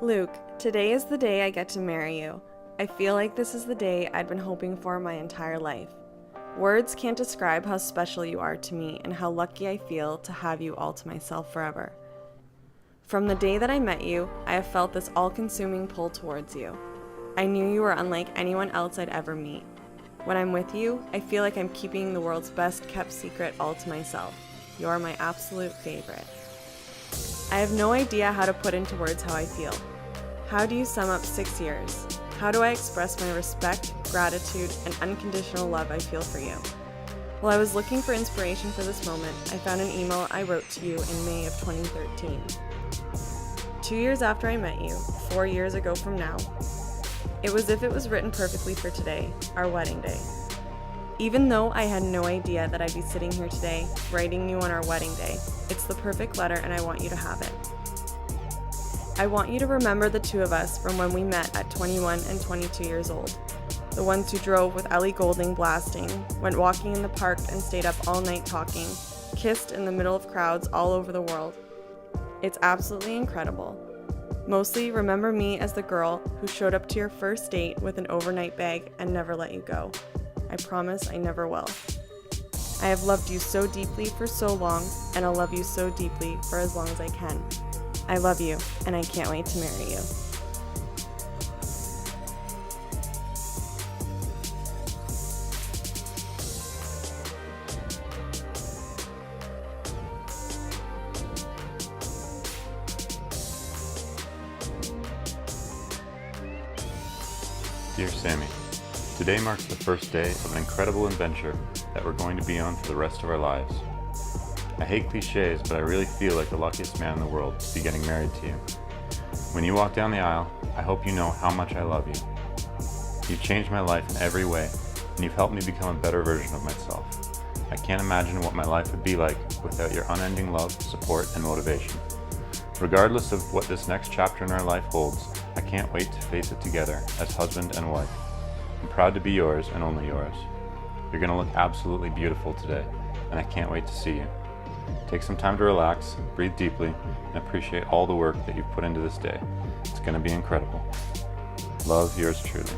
Luke, today is the day I get to marry you. I feel like this is the day I'd been hoping for my entire life. Words can't describe how special you are to me and how lucky I feel to have you all to myself forever. From the day that I met you, I have felt this all-consuming pull towards you. I knew you were unlike anyone else I'd ever meet. When I'm with you, I feel like I'm keeping the world's best kept secret all to myself. You are my absolute favorite. I have no idea how to put into words how I feel. How do you sum up 6 years? How do I express my respect, gratitude, and unconditional love I feel for you? While I was looking for inspiration for this moment, I found an email I wrote to you in May of 2013. 2 years after I met you, 4 years ago from now, it was as if it was written perfectly for today, our wedding day. Even though I had no idea that I'd be sitting here today, writing you on our wedding day, it's the perfect letter and I want you to have it. I want you to remember the two of us from when we met at 21 and 22 years old. The ones who drove with Ellie Goulding blasting, went walking in the park and stayed up all night talking, kissed in the middle of crowds all over the world. It's absolutely incredible. Mostly remember me as the girl who showed up to your first date with an overnight bag and never let you go. I promise I never will. I have loved you so deeply for so long, and I'll love you so deeply for as long as I can. I love you, and I can't wait to marry you. Dear Samie, today marks the first day of an incredible adventure that we're going to be on for the rest of our lives. I hate cliches, but I really feel like the luckiest man in the world to be getting married to you. When you walk down the aisle, I hope you know how much I love you. You've changed my life in every way, and you've helped me become a better version of myself. I can't imagine what my life would be like without your unending love, support, and motivation. Regardless of what this next chapter in our life holds, I can't wait to face it together as husband and wife. I'm proud to be yours and only yours. You're going to look absolutely beautiful today, and I can't wait to see you. Take some time to relax, breathe deeply, and appreciate all the work that you've put into this day. It's going to be incredible. Love, yours truly.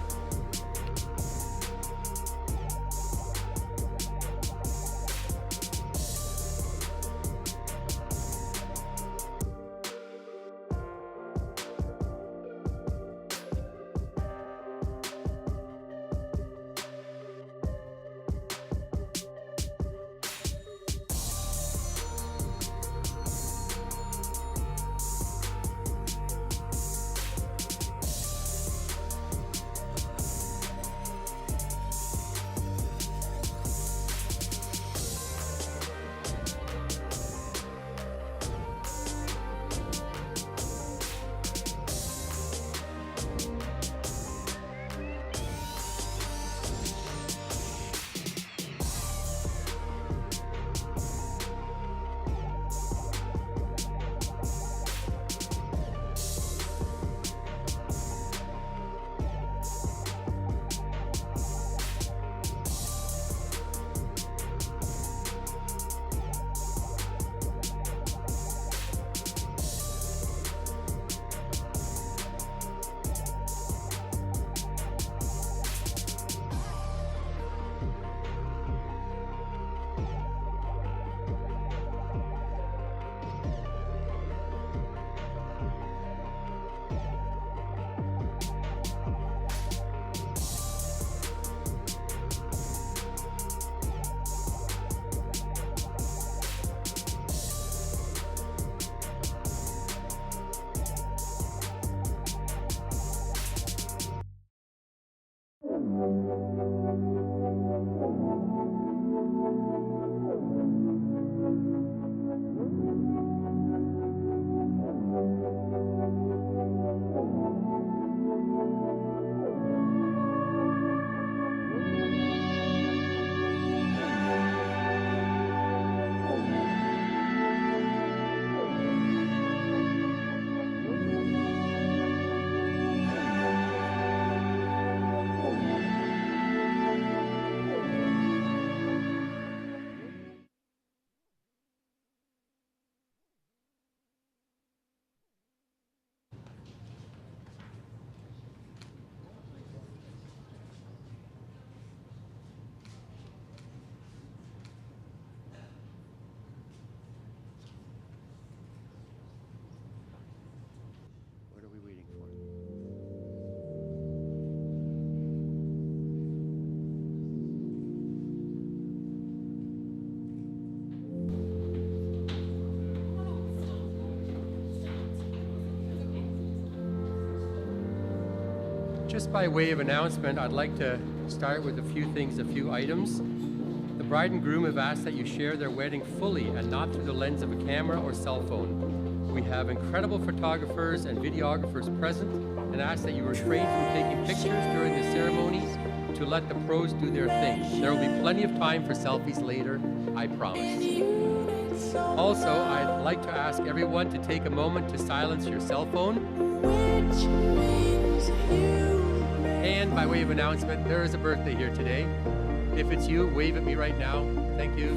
Just by way of announcement, I'd like to start with a few items. The bride and groom have asked that you share their wedding fully and not through the lens of a camera or cell phone. We have incredible photographers and videographers present and ask that you refrain from taking pictures during the ceremony to let the pros do their thing. There will be plenty of time for selfies later, I promise. Also, I'd like to ask everyone to take a moment to silence your cell phone. And by way of announcement, there is a birthday here today. If it's you, wave at me right now. Thank you.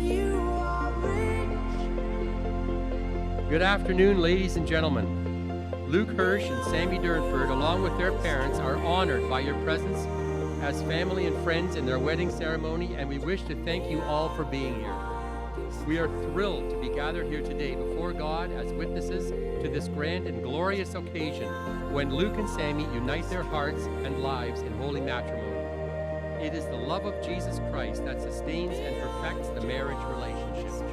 Good afternoon, ladies and gentlemen. Luke Hirsch and Samie Durnford, along with their parents, are honored by your presence as family and friends in their wedding ceremony, and we wish to thank you all for being here. We are thrilled to be gathered here today before God as witnesses to this grand and glorious occasion when Luke and Samie unite their hearts and lives in holy matrimony. It is the love of Jesus Christ that sustains and perfects the marriage relationship.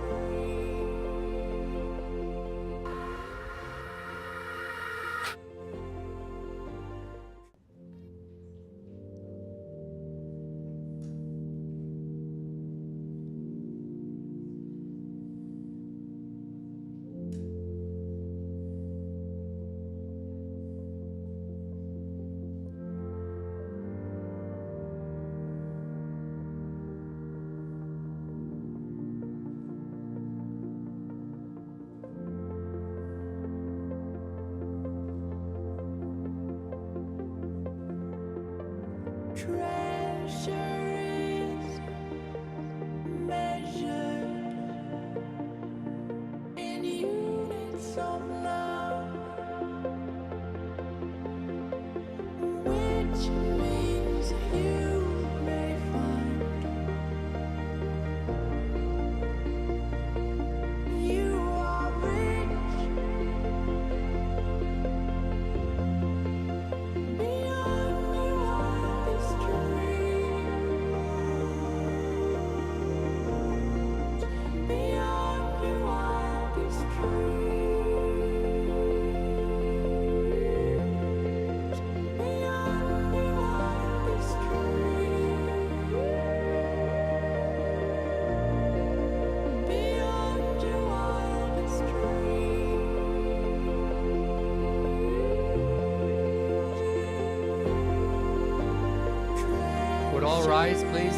All rise, please.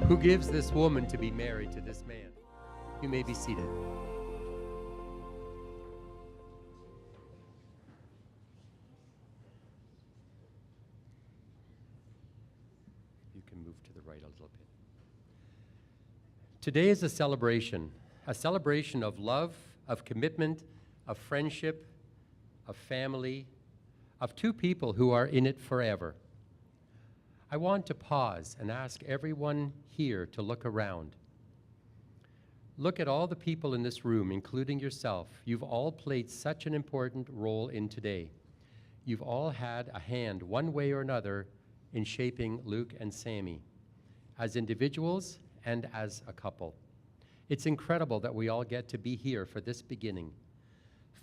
Who gives this woman to be married to this man? You may be seated. Today is a celebration of love, of commitment, of friendship, of family, of two people who are in it forever. I want to pause and ask everyone here to look around. Look at all the people in this room, including yourself. You've all played such an important role in today. You've all had a hand, one way or another, in shaping Luke and Samie, as individuals and as a couple. It's incredible that we all get to be here for this beginning.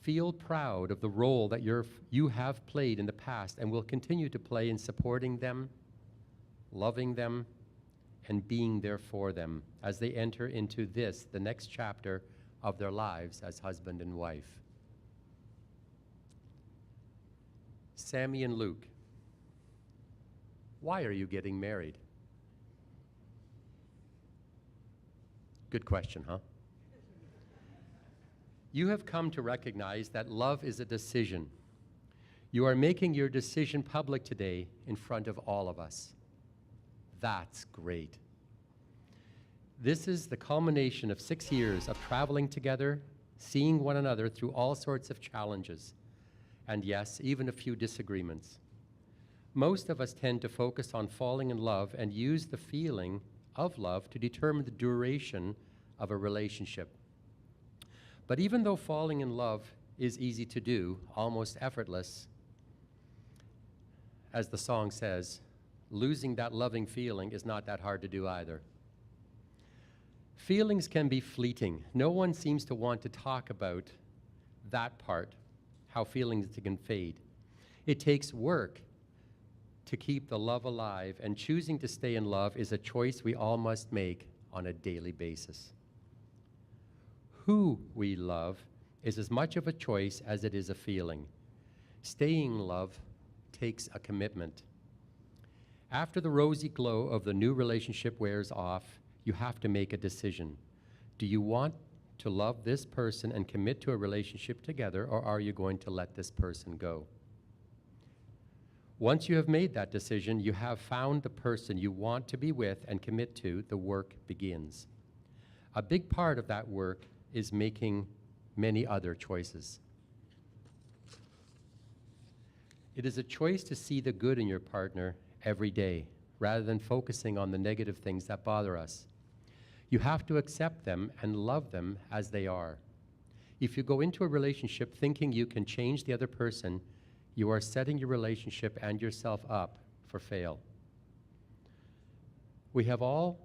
Feel proud of the role that you have played in the past and will continue to play in supporting them, loving them, and being there for them as they enter into the next chapter of their lives as husband and wife. Samie and Luke, why are you getting married? Good question, huh? You have come to recognize that love is a decision. You are making your decision public today in front of all of us. That's great. This is the culmination of 6 years of traveling together, seeing one another through all sorts of challenges, and yes, even a few disagreements. Most of us tend to focus on falling in love and use the feeling of love to determine the duration of a relationship. But even though falling in love is easy to do, almost effortless, as the song says, losing that loving feeling is not that hard to do either. Feelings can be fleeting. No one seems to want to talk about that part, how feelings can fade. It takes work to keep the love alive, and choosing to stay in love is a choice we all must make on a daily basis. Who we love is as much of a choice as it is a feeling. Staying in love takes a commitment. After the rosy glow of the new relationship wears off, you have to make a decision. Do you want to love this person and commit to a relationship together, or are you going to let this person go? Once you have made that decision, you have found the person you want to be with and commit to, the work begins. A big part of that work is making many other choices. It is a choice to see the good in your partner every day, rather than focusing on the negative things that bother us. You have to accept them and love them as they are. If you go into a relationship thinking you can change the other person, you are setting your relationship and yourself up for fail. We all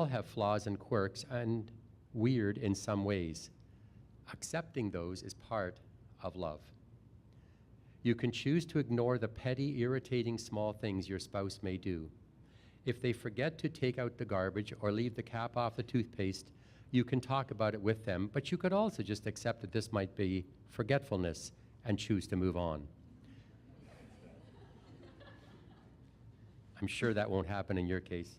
have flaws and quirks, and weird in some ways. Accepting those is part of love. You can choose to ignore the petty, irritating small things your spouse may do. If they forget to take out the garbage or leave the cap off the toothpaste, you can talk about it with them, but you could also just accept that this might be forgetfulness and choose to move on. I'm sure that won't happen in your case.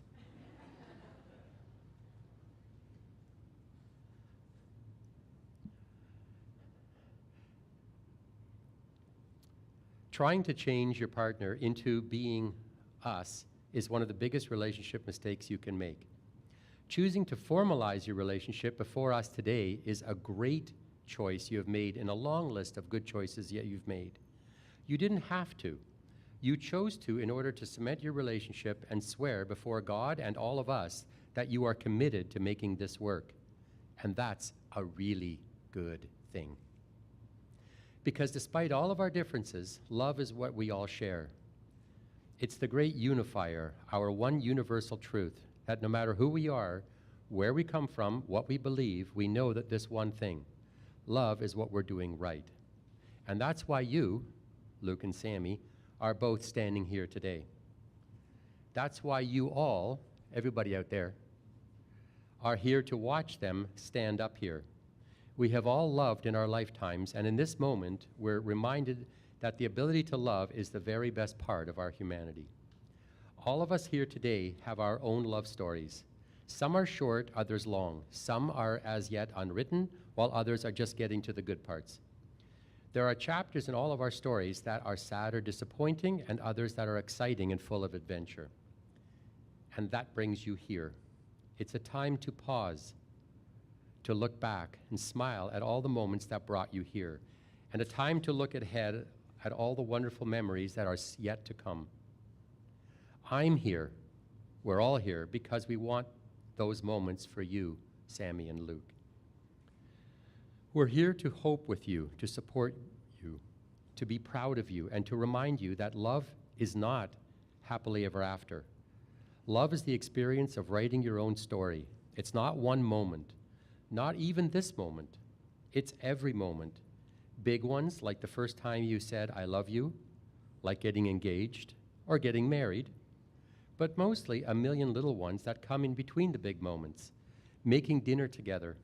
Trying to change your partner into being us is one of the biggest relationship mistakes you can make. Choosing to formalize your relationship before us today is a great choice you have made in a long list of good choices yet you've made. You didn't have to. You chose to in order to cement your relationship and swear before God and all of us that you are committed to making this work. And that's a really good thing. Because despite all of our differences, love is what we all share. It's the great unifier, our one universal truth, that no matter who we are, where we come from, what we believe, we know that this one thing, love is what we're doing right. And that's why you, Luke and Samie, are both standing here today. That's why you all, everybody out there, are here to watch them stand up here. We have all loved in our lifetimes, and in this moment, we're reminded that the ability to love is the very best part of our humanity. All of us here today have our own love stories. Some are short, others long. Some are as yet unwritten, while others are just getting to the good parts. There are chapters in all of our stories that are sad or disappointing, and others that are exciting and full of adventure. And that brings you here. It's a time to pause, to look back and smile at all the moments that brought you here, and a time to look ahead at all the wonderful memories that are yet to come. I'm here, we're all here, because we want those moments for you, Samie and Luke. We're here to hope with you, to support you, to be proud of you, and to remind you that love is not happily ever after. Love is the experience of writing your own story. It's not one moment, not even this moment. It's every moment. Big ones, like the first time you said, I love you, like getting engaged or getting married, but mostly a million little ones that come in between the big moments. Making dinner together,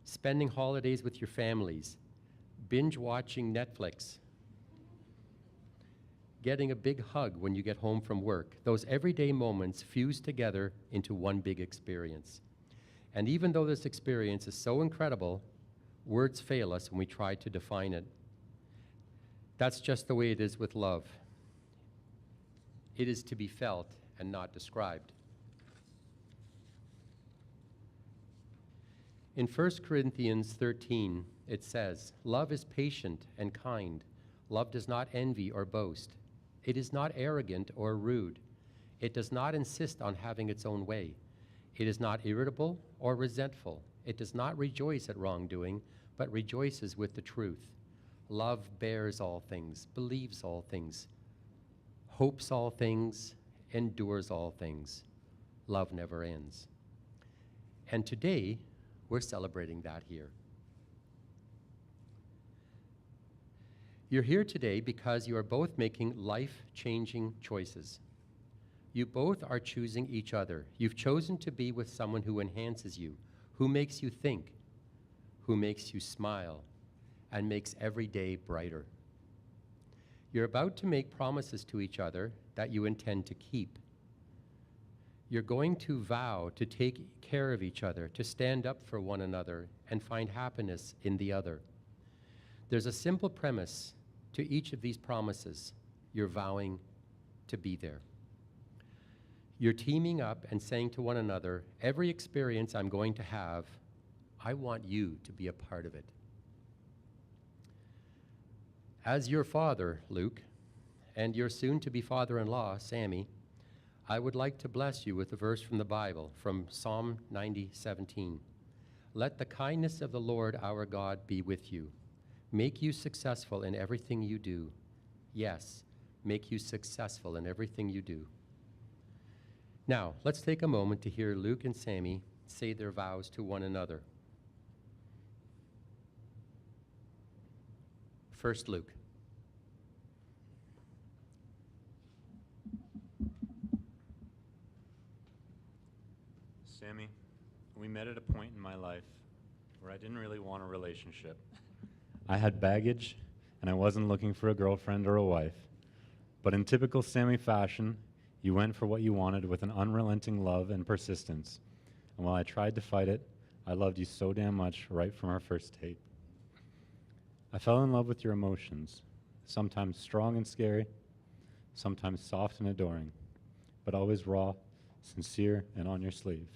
spending holidays with your families, binge watching Netflix, getting a big hug when you get home from work. Those everyday moments fuse together into one big experience. And even though this experience is so incredible, words fail us when we try to define it. That's just the way it is with love. It is to be felt and not described. In 1 Corinthians 13, it says, love is patient and kind. Love does not envy or boast. It is not arrogant or rude. It does not insist on having its own way. It is not irritable or resentful. It does not rejoice at wrongdoing, but rejoices with the truth. Love bears all things, believes all things, hopes all things, endures all things. Love never ends. And today, we're celebrating that here. You're here today because you are both making life-changing choices. You both are choosing each other. You've chosen to be with someone who enhances you, who makes you think, who makes you smile, and makes every day brighter. You're about to make promises to each other that you intend to keep. You're going to vow to take care of each other, to stand up for one another, and find happiness in the other. There's a simple premise to each of these promises. You're vowing to be there. You're teaming up and saying to one another, every experience I'm going to have, I want you to be a part of it. As your father, Luke, and your soon-to-be father-in-law, Samie, I would like to bless you with a verse from the Bible, from Psalm 90:17. Let the kindness of the Lord our God be with you. Make you successful in everything you do. Yes, make you successful in everything you do. Now, let's take a moment to hear Luke and Samie say their vows to one another. First, Luke. Samie, we met at a point in my life where I didn't really want a relationship. I had baggage, and I wasn't looking for a girlfriend or a wife. But in typical Samie fashion, you went for what you wanted with an unrelenting love and persistence. And while I tried to fight it, I loved you so damn much right from our first date. I fell in love with your emotions, sometimes strong and scary, sometimes soft and adoring, but always raw, sincere, and on your sleeve.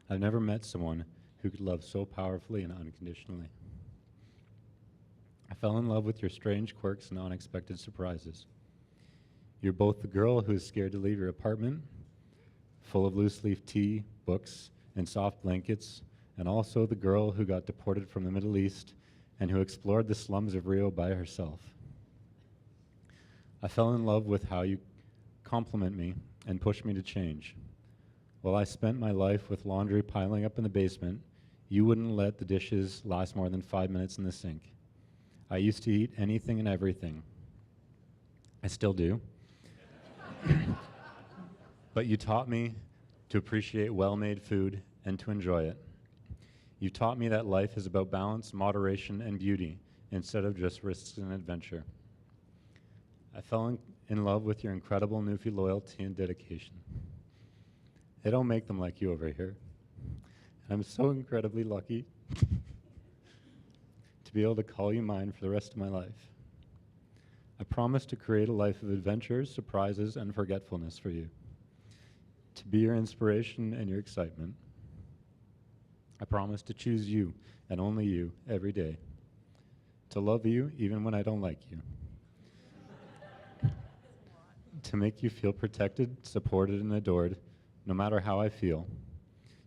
I've never met someone who could love so powerfully and unconditionally. I fell in love with your strange quirks and unexpected surprises. You're both the girl who is scared to leave your apartment, full of loose-leaf tea, books, and soft blankets, and also the girl who got deported from the Middle East and who explored the slums of Rio by herself. I fell in love with how you compliment me and push me to change. While I spent my life with laundry piling up in the basement, you wouldn't let the dishes last more than 5 minutes in the sink. I used to eat anything and everything. I still do. But you taught me to appreciate well-made food and to enjoy it. You taught me that life is about balance, moderation, and beauty instead of just risks and adventure. I fell in love with your incredible Newfie loyalty and dedication. They don't make them like you over here. And I'm so incredibly lucky to be able to call you mine for the rest of my life. I promise to create a life of adventures, surprises, and forgetfulness for you. To be your inspiration and your excitement. I promise to choose you and only you every day. To love you even when I don't like you. To make you feel protected, supported, and adored, no matter how I feel.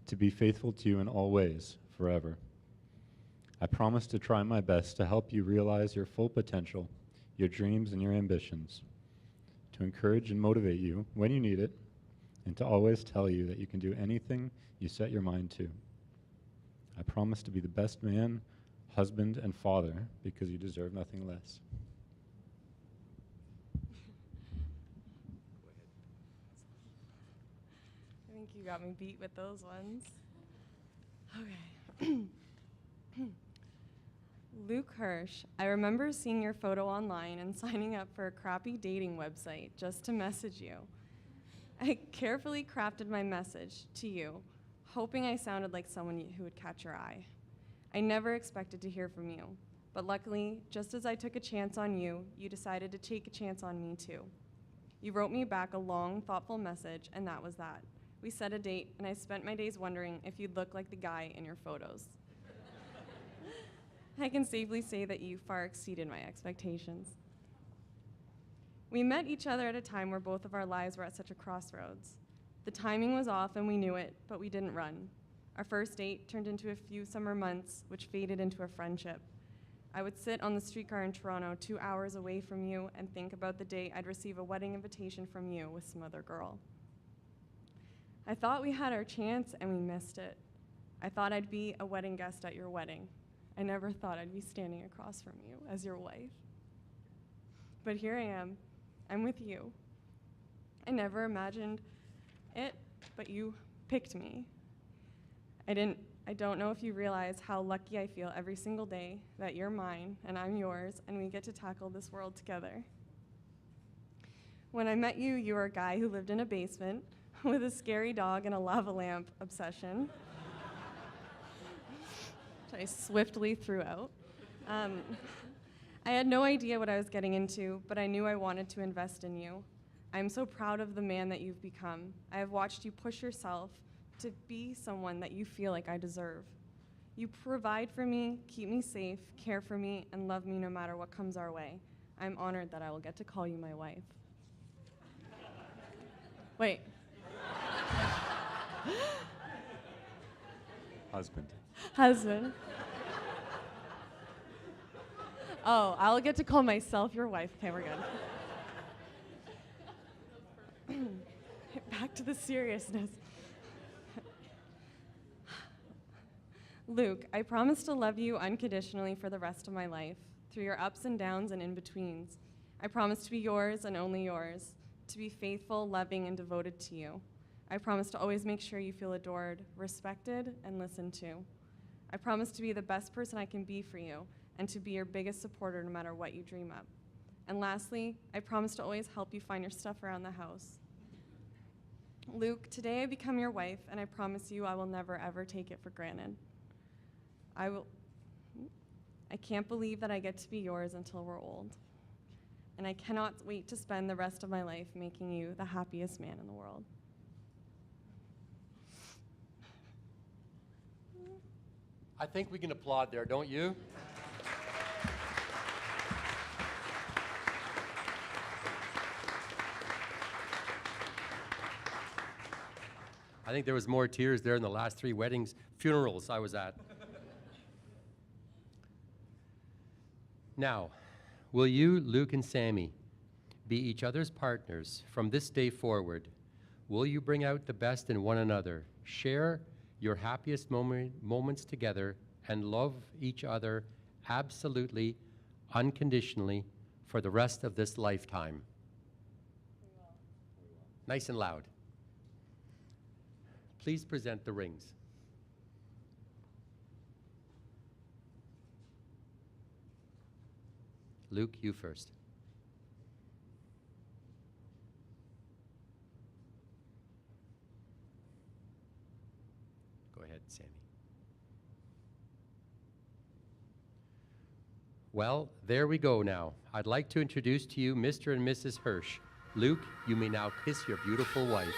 To be faithful to you in all ways, forever. I promise to try my best to help you realize your full potential, your dreams and your ambitions. To encourage and motivate you when you need it, and to always tell you that you can do anything you set your mind to. I promise to be the best man, husband, and father because you deserve nothing less. I think you got me beat with those ones. Okay. Luke Hirsch, I remember seeing your photo online and signing up for a crappy dating website just to message you. I carefully crafted my message to you, hoping I sounded like someone who would catch your eye. I never expected to hear from you, but luckily, just as I took a chance on you, you decided to take a chance on me too. You wrote me back a long, thoughtful message, and that was that. We set a date, and I spent my days wondering if you'd look like the guy in your photos. I can safely say that you far exceeded my expectations. We met each other at a time where both of our lives were at such a crossroads. The timing was off and we knew it, but we didn't run. Our first date turned into a few summer months, which faded into a friendship. I would sit on the streetcar in Toronto 2 hours away from you and think about the day I'd receive a wedding invitation from you with some other girl. I thought we had our chance and we missed it. I thought I'd be a wedding guest at your wedding. I never thought I'd be standing across from you as your wife. But here I am. I'm with you. I never imagined it, but you picked me. I don't know if you realize how lucky I feel every single day that you're mine and I'm yours and we get to tackle this world together. When I met you, you were a guy who lived in a basement with a scary dog and a lava lamp obsession, which I swiftly threw out. I had no idea what I was getting into, but I knew I wanted to invest in you. I'm so proud of the man that you've become. I have watched you push yourself to be someone that you feel like I deserve. You provide for me, keep me safe, care for me, and love me no matter what comes our way. I'm honored that I will get to call you my wife. Wait. Husband. Oh, I'll get to call myself your wife. Okay, we're good. Back to the seriousness. Luke, I promise to love you unconditionally for the rest of my life, through your ups and downs and in-betweens. I promise to be yours and only yours, to be faithful, loving, and devoted to you. I promise to always make sure you feel adored, respected, and listened to. I promise to be the best person I can be for you, and to be your biggest supporter no matter what you dream up. And lastly, I promise to always help you find your stuff around the house. Luke, today I become your wife, and I promise you I will never ever take it for granted. I can't believe that I get to be yours until we're old. And I cannot wait to spend the rest of my life making you the happiest man in the world. I think we can applaud there, don't you? I think there was more tears there in the last 3 funerals I was at. Now, will you, Luke and Samie, be each other's partners from this day forward? Will you bring out the best in one another, share your happiest moments together, and love each other absolutely, unconditionally for the rest of this lifetime? Nice and loud. Please present the rings. Luke, you first. Go ahead, Samie. Well, there we go now. I'd like to introduce to you Mr. and Mrs. Hirsch. Luke, you may now kiss your beautiful wife.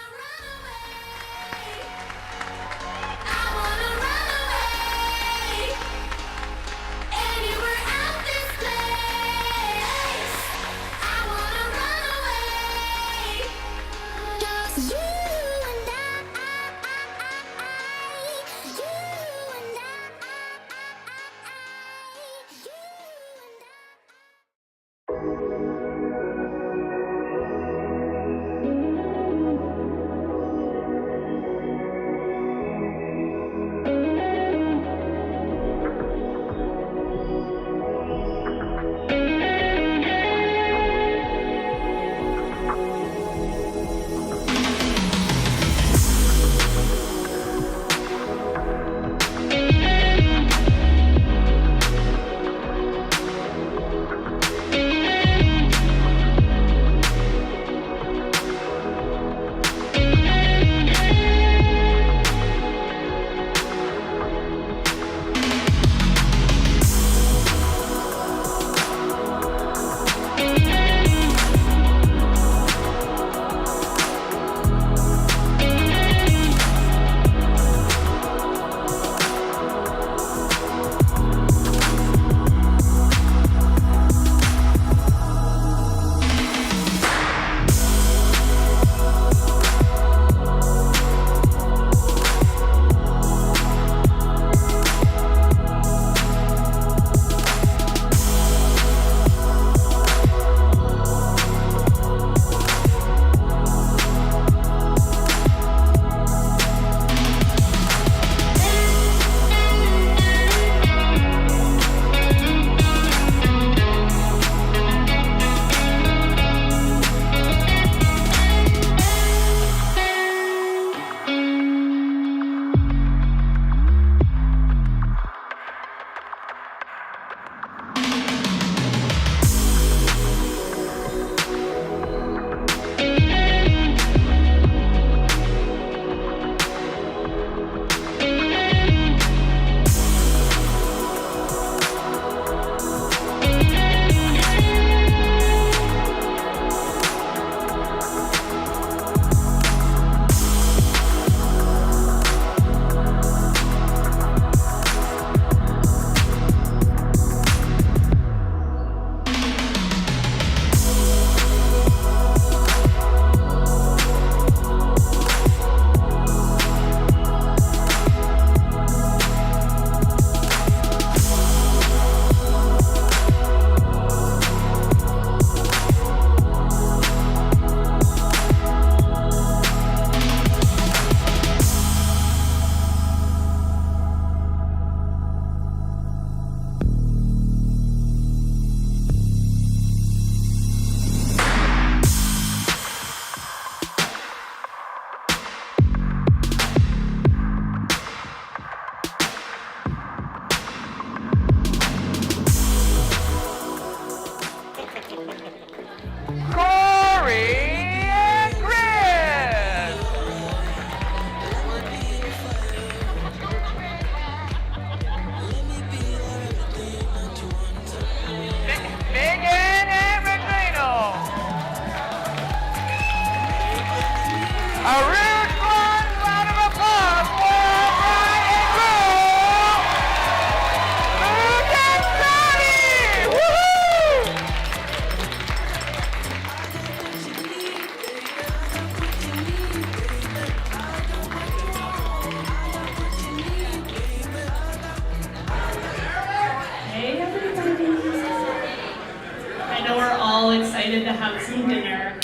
excited to have some dinner.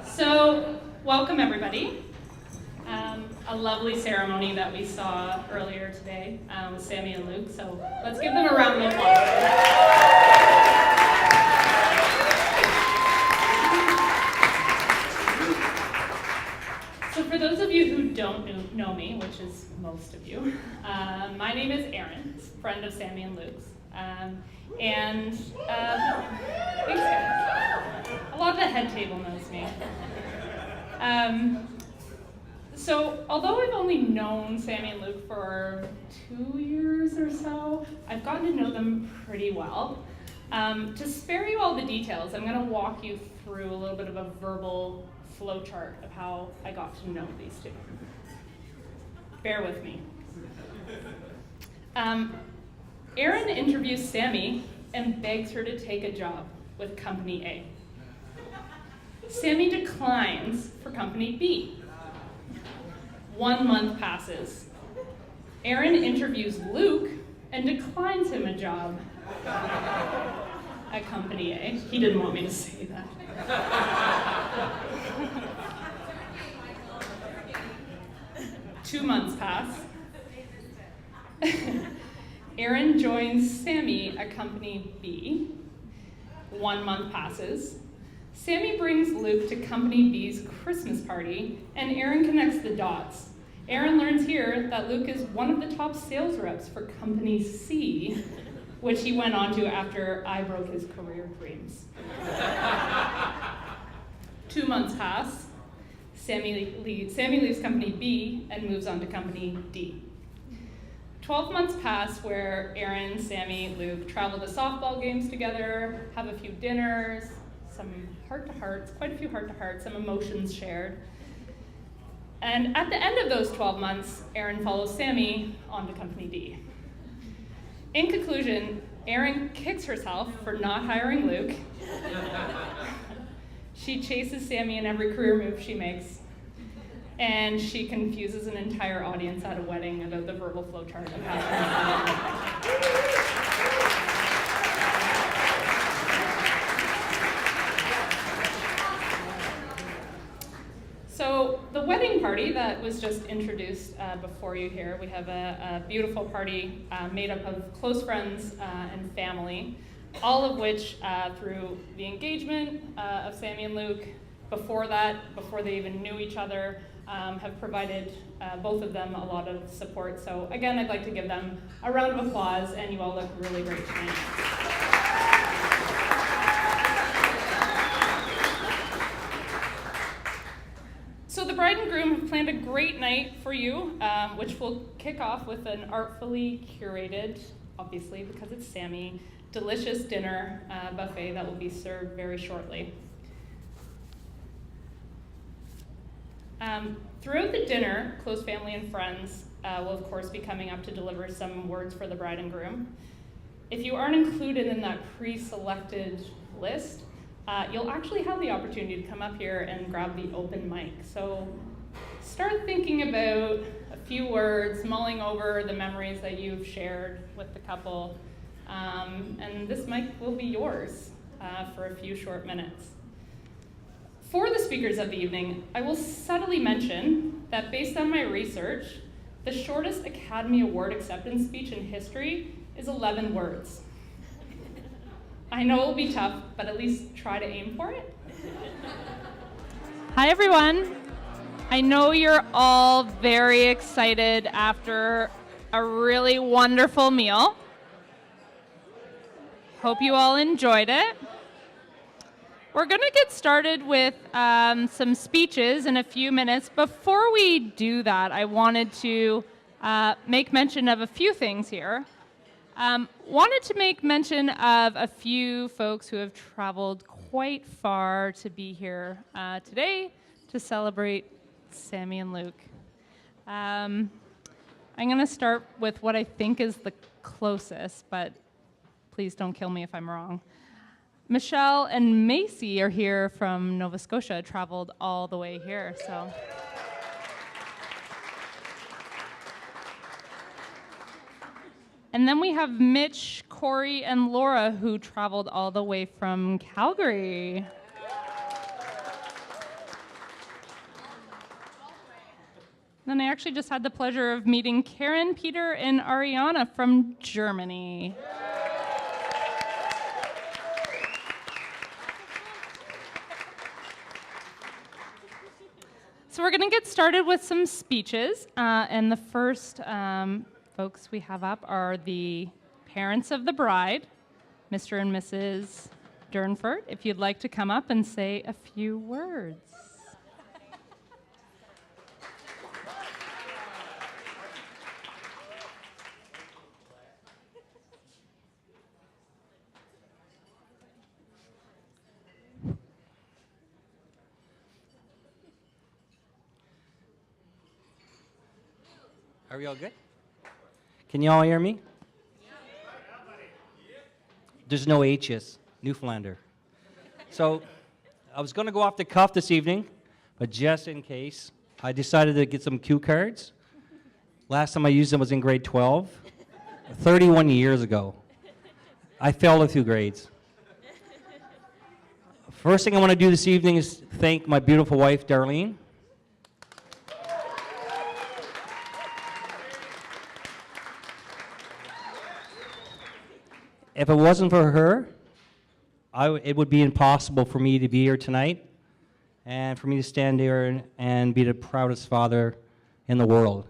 So, welcome everybody. A lovely ceremony that we saw earlier today with Samie and Luke, so let's give them a round of applause. So for those of you who don't know me, which is most of you, my name is Erin, friend of Samie and Luke's. Thanks guys. A lot of the head table knows me. So, although I've only known Samie and Luke for 2 years or so, I've gotten to know them pretty well. To spare you all the details, I'm going to walk you through a little bit of a verbal flowchart of how I got to know these two. Bear with me. Erin interviews Samie and begs her to take a job with Company A. Samie declines for Company B. 1 month passes. Erin interviews Luke and declines him a job at Company A. He didn't want me to say that. 2 months pass. Erin joins Samie at Company B. 1 month passes. Samie brings Luke to Company B's Christmas party, and Erin connects the dots. Erin learns here that Luke is one of the top sales reps for Company C, which he went on to after I broke his career dreams. 2 months pass. Samie leaves Company B and moves on to Company D. 12 months pass where Erin, Samie, Luke travel to softball games together, have a few dinners, some heart-to-hearts, quite a few heart-to-hearts, some emotions shared. And at the end of those 12 months, Erin follows Samie on to Company D. In conclusion, Erin kicks herself for not hiring Luke. She chases Samie in every career move she makes. And she confuses an entire audience at a wedding about the verbal flowchart of how. So the wedding party that was just introduced before you here, we have a beautiful party made up of close friends and family, all of which through the engagement of Samie and Luke, before that, before they even knew each other, have provided both of them a lot of support. So again, I'd like to give them a round of applause, and you all look really great tonight. So the bride and groom have planned a great night for you, which will kick off with an artfully curated, obviously because it's Samie, delicious dinner buffet that will be served very shortly. Throughout the dinner, close family and friends will of course be coming up to deliver some words for the bride and groom. If you aren't included in that pre-selected list, you'll actually have the opportunity to come up here and grab the open mic. So start thinking about a few words, mulling over the memories that you've shared with the couple, and this mic will be yours for a few short minutes. For the speakers of the evening, I will subtly mention that based on my research, the shortest Academy Award acceptance speech in history is 11 words. I know it'll be tough, but at least try to aim for it. Hi, everyone. I know you're all very excited after a really wonderful meal. Hope you all enjoyed it. We're going to get started with some speeches in a few minutes. Before we do that, I wanted to make mention of a few things here. Wanted to make mention of a few folks who have traveled quite far to be here today to celebrate Samie and Luke. I'm going to start with what I think is the closest, but please don't kill me if I'm wrong. Michelle and Macy are here from Nova Scotia, traveled all the way here, so. And then we have Mitch, Corey, and Laura, who traveled all the way from Calgary. Then I actually just had the pleasure of meeting Karen, Peter, and Ariana from Germany. So we're going to get started with some speeches, and the first folks we have up are the parents of the bride, Mr. and Mrs. Durnford. If you'd like to come up and say a few words. Are we all good? Can you all hear me? There's no H's. Newfoundlander. So I was going to go off the cuff this evening, but just in case, I decided to get some cue cards. Last time I used them was in grade 12, 31 years ago. I failed a few grades. First thing I want to do this evening is thank my beautiful wife, Darlene. If it wasn't for her, it would be impossible for me to be here tonight and for me to stand here and be the proudest father in the world.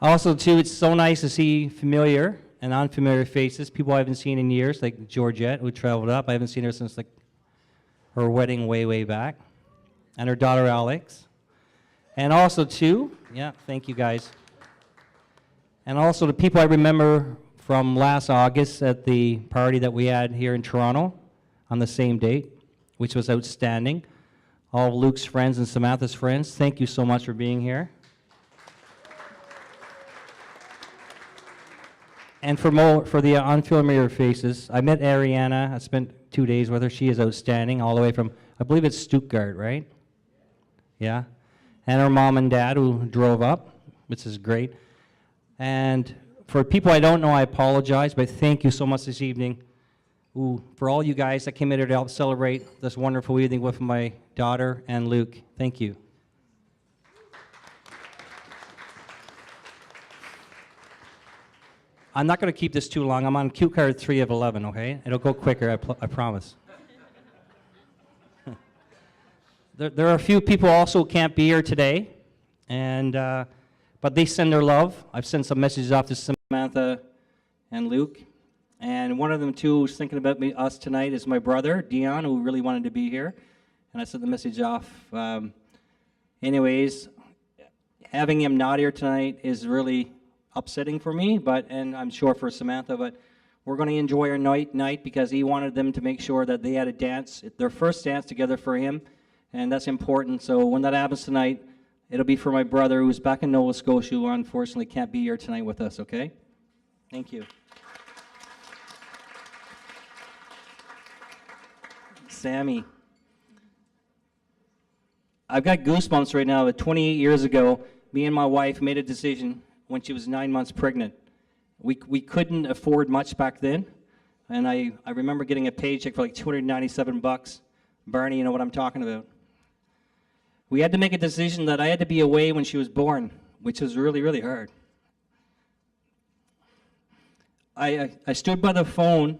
Also, too, it's so nice to see familiar and unfamiliar faces, people I haven't seen in years, like Georgette, who traveled up. I haven't seen her since like her wedding way back, and her daughter, Alex. And also, too, yeah, thank you, guys. And also the people I remember from last August at the party that we had here in Toronto on the same date, which was outstanding. All of Luke's friends and Samantha's friends, thank you so much for being here. And for the unfamiliar faces, I met Ariana. I spent 2 days with her. She is outstanding, all the way from, I believe it's Stuttgart, right? Yeah. And her mom and dad who drove up, which is great. And for people I don't know, I apologize, but thank you so much this evening. For all you guys that came in here to help celebrate this wonderful evening with my daughter and Luke. Thank you. I'm not going to keep this too long. I'm on cue card 3 of 11, okay? It'll go quicker, I promise. There are a few people also who can't be here today, and but they send their love. I've sent some messages off to Samantha and Luke. And one of them, too, who's thinking about us tonight is my brother, Dion, who really wanted to be here. And I sent the message off. Anyways, having him not here tonight is really upsetting for me, and I'm sure for Samantha. But we're going to enjoy our night because he wanted them to make sure that they had a dance, their first dance together for him. And that's important. So when that happens tonight, it'll be for my brother who's back in Nova Scotia who unfortunately can't be here tonight with us, okay? Thank you. Samie. I've got goosebumps right now. 28 years ago, me and my wife made a decision when she was 9 months pregnant. We couldn't afford much back then, and I remember getting a paycheck for like $297. Barney, you know what I'm talking about. We had to make a decision that I had to be away when she was born, which was really, really hard. I stood by the phone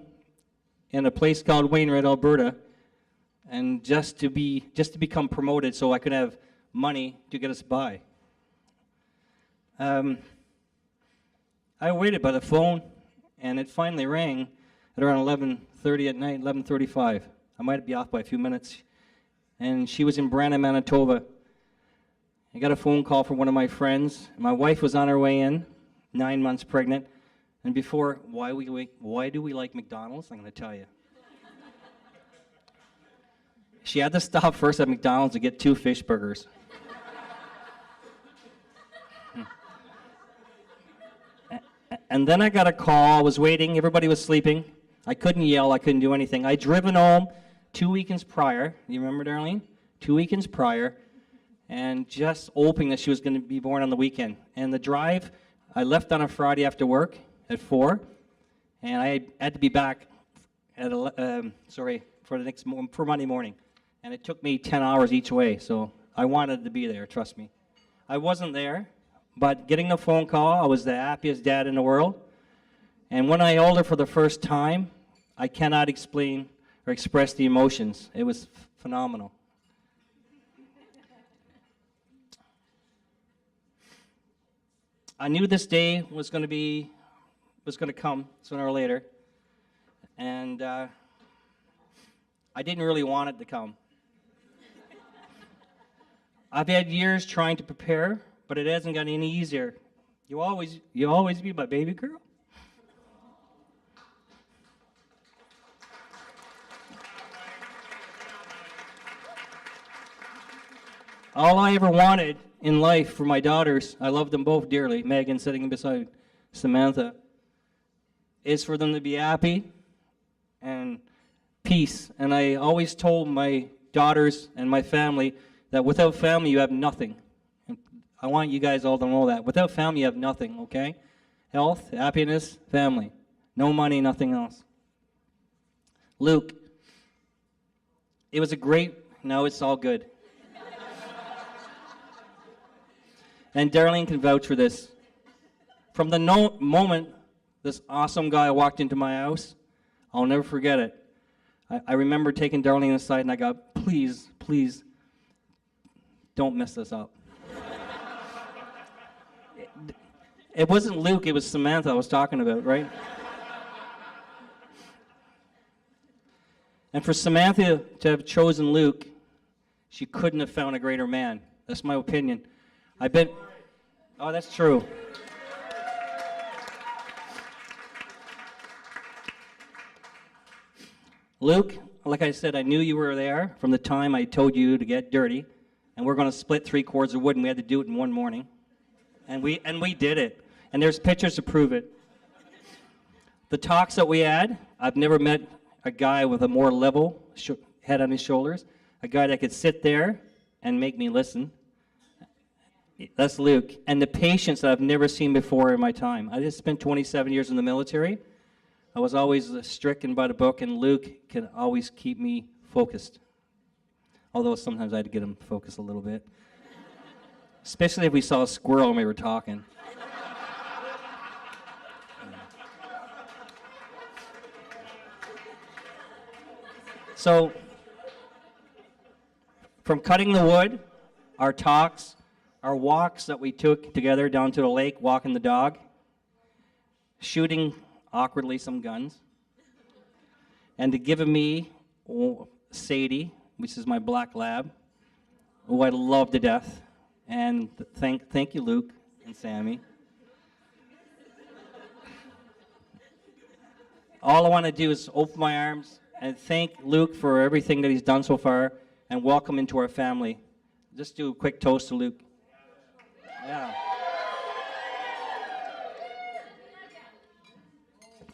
in a place called Wainwright, Alberta, and just to become promoted so I could have money to get us by. I waited by the phone, and it finally rang at around 11:30 at night, 11:35. I might be off by a few minutes. And she was in Brandon, Manitoba. I got a phone call from one of my friends. My wife was on her way in, 9 months pregnant. And before, why do we like McDonald's? I'm going to tell you. She had to stop first at McDonald's to get 2 fish burgers. And then I got a call. I was waiting. Everybody was sleeping. I couldn't yell. I couldn't do anything. I'd driven home 2 weekends prior. You remember, Darlene? 2 weekends prior. and just hoping that she was going to be born on the weekend. And the drive, I left on a Friday after work at 4, and I had to be back at for Monday morning, and it took me 10 hours each way. So I wanted to be there. Trust me. I wasn't there, but getting the phone call, I was the happiest dad in the world. And when I held her for the first time, I cannot explain or express the emotions. It was phenomenal. I knew this day was going to come sooner or later, and I didn't really want it to come. I've had years trying to prepare, but it hasn't gotten any easier. You always be my baby girl. All I ever wanted in life for my daughters, I love them both dearly, Megan sitting beside Samantha, is for them to be happy and peace. And I always told my daughters and my family that without family you have nothing. And I want you guys all to know that. Without family you have nothing, okay? Health, happiness, family. No money, nothing else. Luke, it was no, it's all good. And Darlene can vouch for this. From the moment this awesome guy walked into my house, I'll never forget it. I remember taking Darlene aside and I go, please, please, don't mess this up. It wasn't Luke, it was Samantha I was talking about, right? And for Samantha to have chosen Luke, she couldn't have found a greater man. That's my opinion. Oh, that's true. Luke, like I said, I knew you were there from the time I told you to get dirty, and we're going to split 3 cords of wood, and we had to do it in one morning. And we did it. And there's pictures to prove it. The talks that we had, I've never met a guy with a more level head on his shoulders, a guy that could sit there and make me listen. That's Luke. And the patience that I've never seen before in my time. I just spent 27 years in the military. I was always stricken by the book, and Luke can always keep me focused. Although sometimes I had to get him focused a little bit. Especially if we saw a squirrel when we were talking. So, from cutting the wood, our talks, our walks that we took together down to the lake, walking the dog, shooting awkwardly some guns, and to giving me Sadie, which is my black lab, who I love to death, and thank you, Luke and Samie. All I want to do is open my arms and thank Luke for everything that he's done so far, and welcome into our family. Just do a quick toast to Luke. Yeah.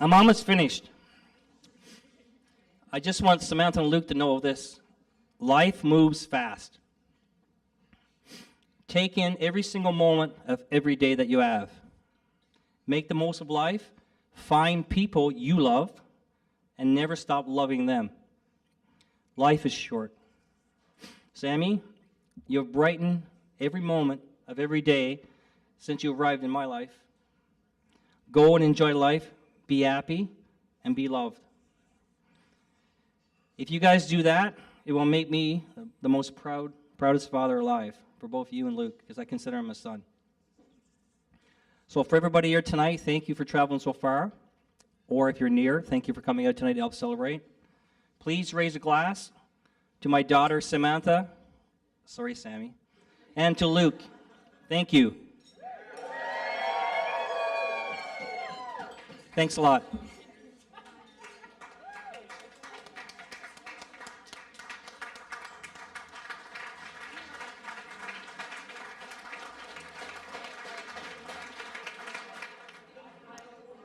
I'm almost finished. I just want Samantha and Luke to know this. Life moves fast. Take in every single moment of every day that you have. Make the most of life. Find people you love and never stop loving them. Life is short. Samie, you've brightened every moment of every day since you arrived in my life. Go and enjoy life, be happy, and be loved. If you guys do that, it will make me the most proudest father alive for both you and Luke, because I consider him a son. So for everybody here tonight, thank you for traveling so far. Or if you're near, thank you for coming out tonight to help celebrate. Please raise a glass to my daughter, Samantha. Sorry, Samie. And to Luke. Thank you. Thanks a lot.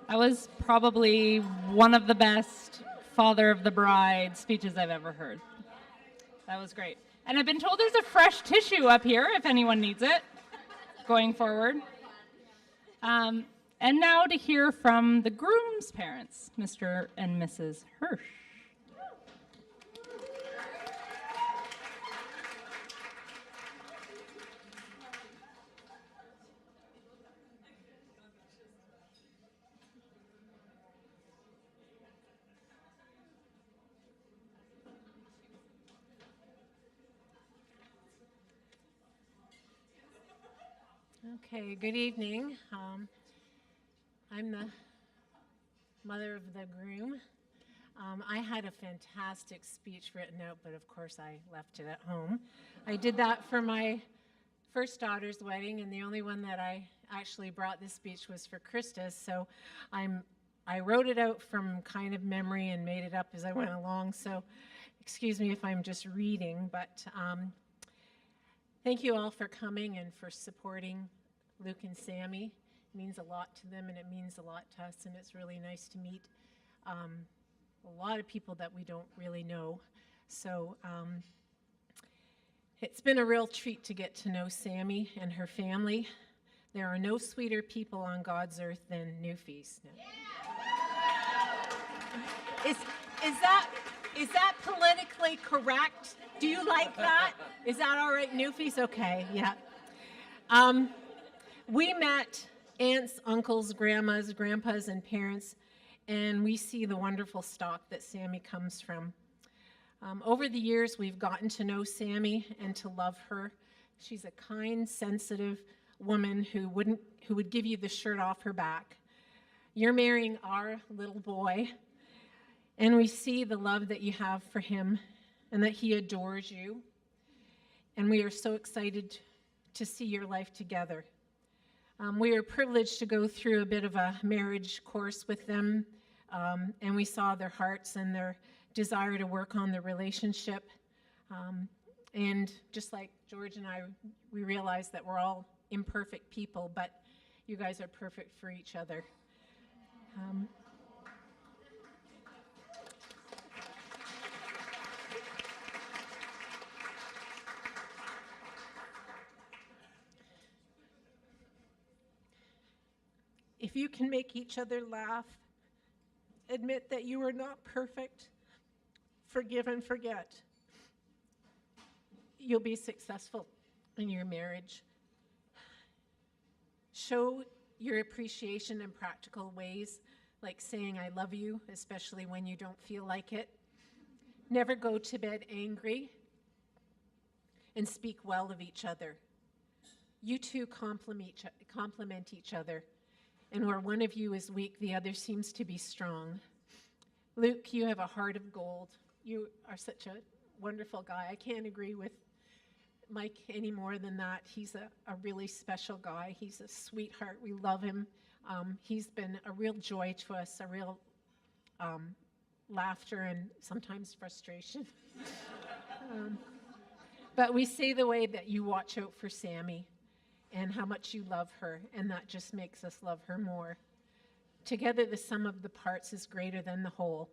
That was probably one of the best father of the bride speeches I've ever heard. That was great. And I've been told there's a fresh tissue up here if anyone needs it going forward. And now to hear from the groom's parents, Mr. and Mrs. Hirsch. Okay, good evening. I'm the mother of the groom. I had a fantastic speech written out, but of course I left it at home. I did that for my first daughter's wedding, and the only one that I actually brought this speech was for Crista's, so I wrote it out from kind of memory and made it up as I went along, so excuse me if I'm just reading, but thank you all for coming and for supporting Luke and Samie. It means a lot to them and it means a lot to us, and it's really nice to meet a lot of people that we don't really know. So it's been a real treat to get to know Samie and her family. There are no sweeter people on God's earth than newfies. Is that politically correct? Do you like that? Is that all right, newfies? Okay, yeah. We met aunts, uncles, grandmas, grandpas, and parents, and we see the wonderful stock that Samie comes from. Over the years, we've gotten to know Samie and to love her. She's a kind, sensitive woman who would give you the shirt off her back. You're marrying our little boy, and we see the love that you have for him and that he adores you. And we are so excited to see your life together. We are privileged to go through a bit of a marriage course with them, and we saw their hearts and their desire to work on the relationship. And just like George and I, we realized that we're all imperfect people, but you guys are perfect for each other. If you can make each other laugh, admit that you are not perfect, forgive and forget, you'll be successful in your marriage. Show your appreciation in practical ways, like saying I love you, especially when you don't feel like it. Never go to bed angry, and speak well of each other. You two complement each other. And where one of you is weak, the other seems to be strong. Luke, you have a heart of gold. You are such a wonderful guy. I can't agree with Mike any more than that. He's a really special guy. He's a sweetheart. We love him. He's been a real joy to us, a real laughter and sometimes frustration. But we see the way that you watch out for Samie and how much you love her, and that just makes us love her more. Together, the sum of the parts is greater than the whole.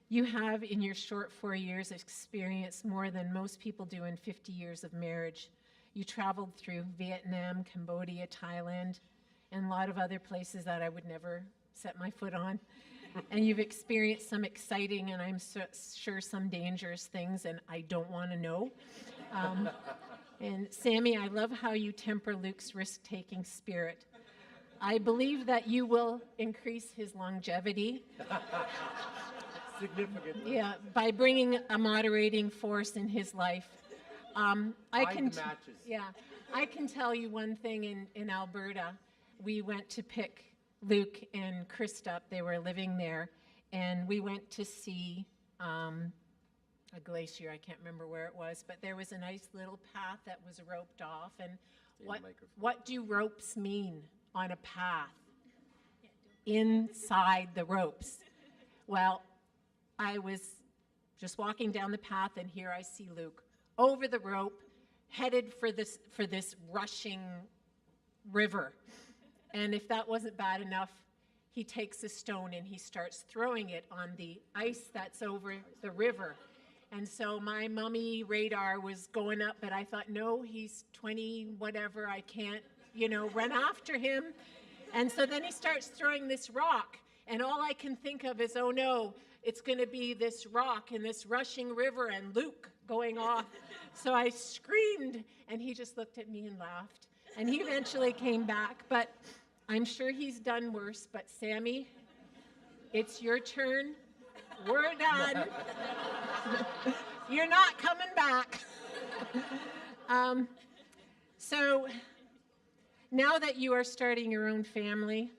You have, in your short 4 years, experienced more than most people do in 50 years of marriage. You traveled through Vietnam, Cambodia, Thailand, and a lot of other places that I would never set my foot on. And you've experienced some exciting and I'm sure some dangerous things, and I don't want to know. And Samie, I love how you temper Luke's risk-taking spirit. I believe that you will increase his longevity. Significantly. Yeah, by bringing a moderating force in his life. I can tell you one thing in Alberta. We went to pick Luke and Crista up. They were living there, and we went to see a glacier. I can't remember where it was, but there was a nice little path that was roped off. And what do ropes mean on a path? Inside the ropes. Well, I was just walking down the path, and here I see Luke over the rope, headed for this rushing river. And if that wasn't bad enough, he takes a stone and he starts throwing it on the ice that's over the river. And so my mummy radar was going up, but I thought, no, he's 20, whatever, I can't, run after him. And so then he starts throwing this rock, and all I can think of is, oh no, it's going to be this rock in this rushing river and Luke going off. So I screamed, and he just looked at me and laughed. And he eventually came back, but I'm sure he's done worse. But Samie, it's your turn. We're done. You're not coming back. So now that you are starting your own family,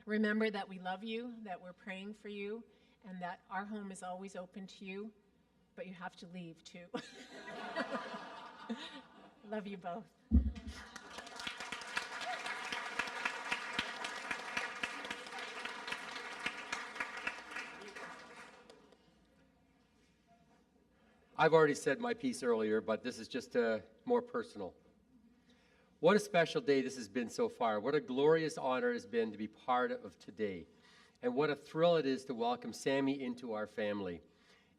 remember that we love you, that we're praying for you, and that our home is always open to you, but you have to leave too. Love you both. I've already said my piece earlier, but this is just more personal. What a special day this has been so far. What a glorious honor it has been to be part of today. And what a thrill it is to welcome Samie into our family.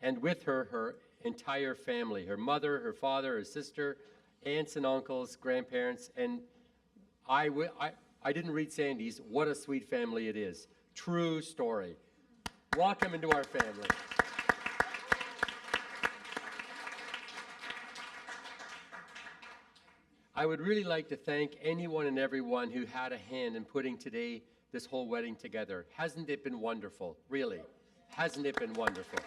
And with her, her entire family, her mother, her father, her sister, aunts and uncles, grandparents. And I didn't read Sandy's. What a sweet family it is. True story. Welcome into our family. I would really like to thank anyone and everyone who had a hand in putting this whole wedding together. Hasn't it been wonderful? Really? Hasn't it been wonderful?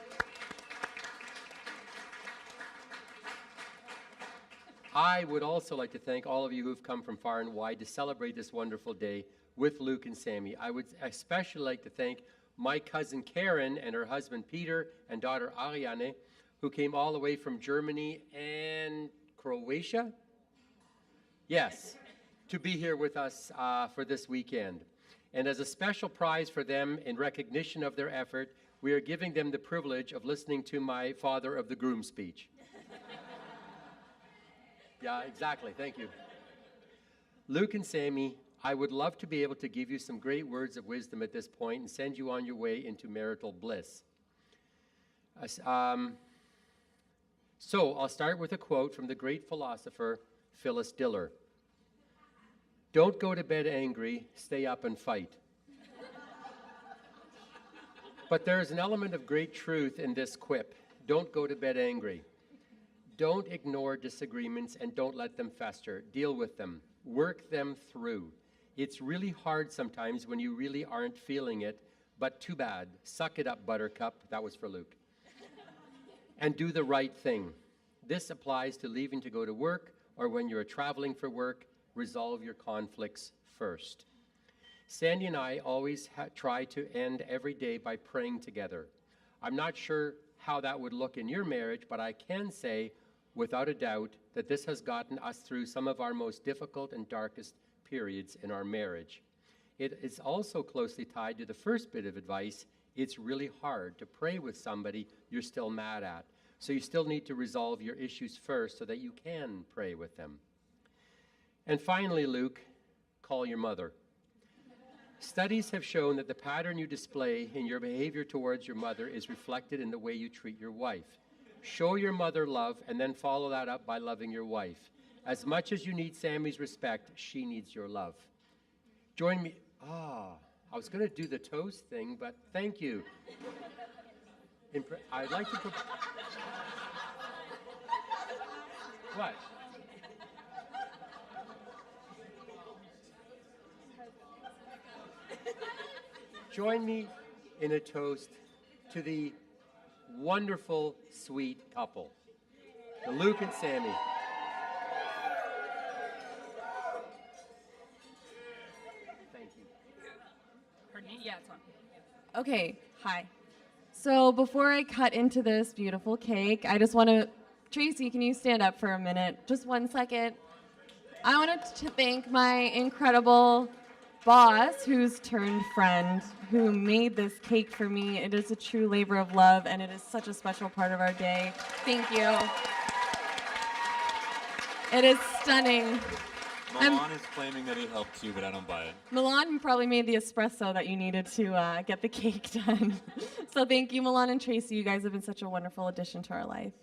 I would also like to thank all of you who've come from far and wide to celebrate this wonderful day with Luke and Samie. I would especially like to thank my cousin Karen and her husband Peter and daughter Ariane, who came all the way from Germany and Croatia. Yes, to be here with us for this weekend. And as a special prize for them in recognition of their effort, we are giving them the privilege of listening to my father of the groom speech. Yeah, exactly. Thank you. Luke and Samie, I would love to be able to give you some great words of wisdom at this point and send you on your way into marital bliss. So I'll start with a quote from the great philosopher Phyllis Diller. Don't go to bed angry, stay up and fight. But there is an element of great truth in this quip. Don't go to bed angry. Don't ignore disagreements and don't let them fester. Deal with them. Work them through. It's really hard sometimes when you really aren't feeling it, but too bad. Suck it up, buttercup. That was for Luke. And do the right thing. This applies to leaving to go to work or when you're traveling for work. Resolve your conflicts first. Sandy and I always try to end every day by praying together. I'm not sure how that would look in your marriage, but I can say without a doubt that this has gotten us through some of our most difficult and darkest periods in our marriage. It is also closely tied to the first bit of advice. It's really hard to pray with somebody you're still mad at. So you still need to resolve your issues first so that you can pray with them. And finally, Luke, call your mother. Studies have shown that the pattern you display in your behavior towards your mother is reflected in the way you treat your wife. Show your mother love and then follow that up by loving your wife. As much as you need Samie's respect, she needs your love. Join me. I was going to do the toast thing, but thank you. I'd like to... What? Join me in a toast to the wonderful, sweet couple, the Luke and Samie. Thank you. Pardon me? Yeah, it's on. Okay, hi. So before I cut into this beautiful cake, I just want to, Tracy, can you stand up for a minute? Just 1 second. I wanted to thank my incredible boss, who's turned friend, who made this cake for me. It is a true labor of love, and it is such a special part of our day. Thank you. It is stunning. Milan is claiming that he helped you, but I don't buy it. Milan probably made the espresso that you needed to get the cake done. So thank you, Milan and Tracy. You guys have been such a wonderful addition to our life.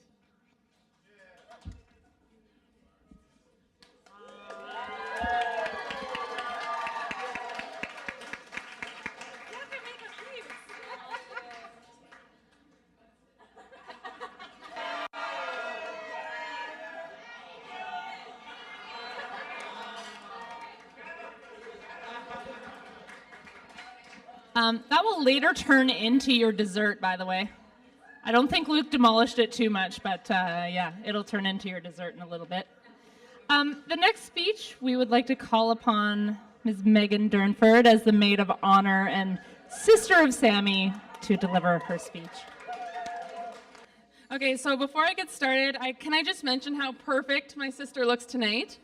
That will later turn into your dessert, by the way. I don't think Luke demolished it too much, but yeah, it'll turn into your dessert in a little bit. The next speech, we would like to call upon Ms. Megan Durnford as the maid of honor and sister of Samie to deliver her speech. Okay, so before I get started, can I just mention how perfect my sister looks tonight?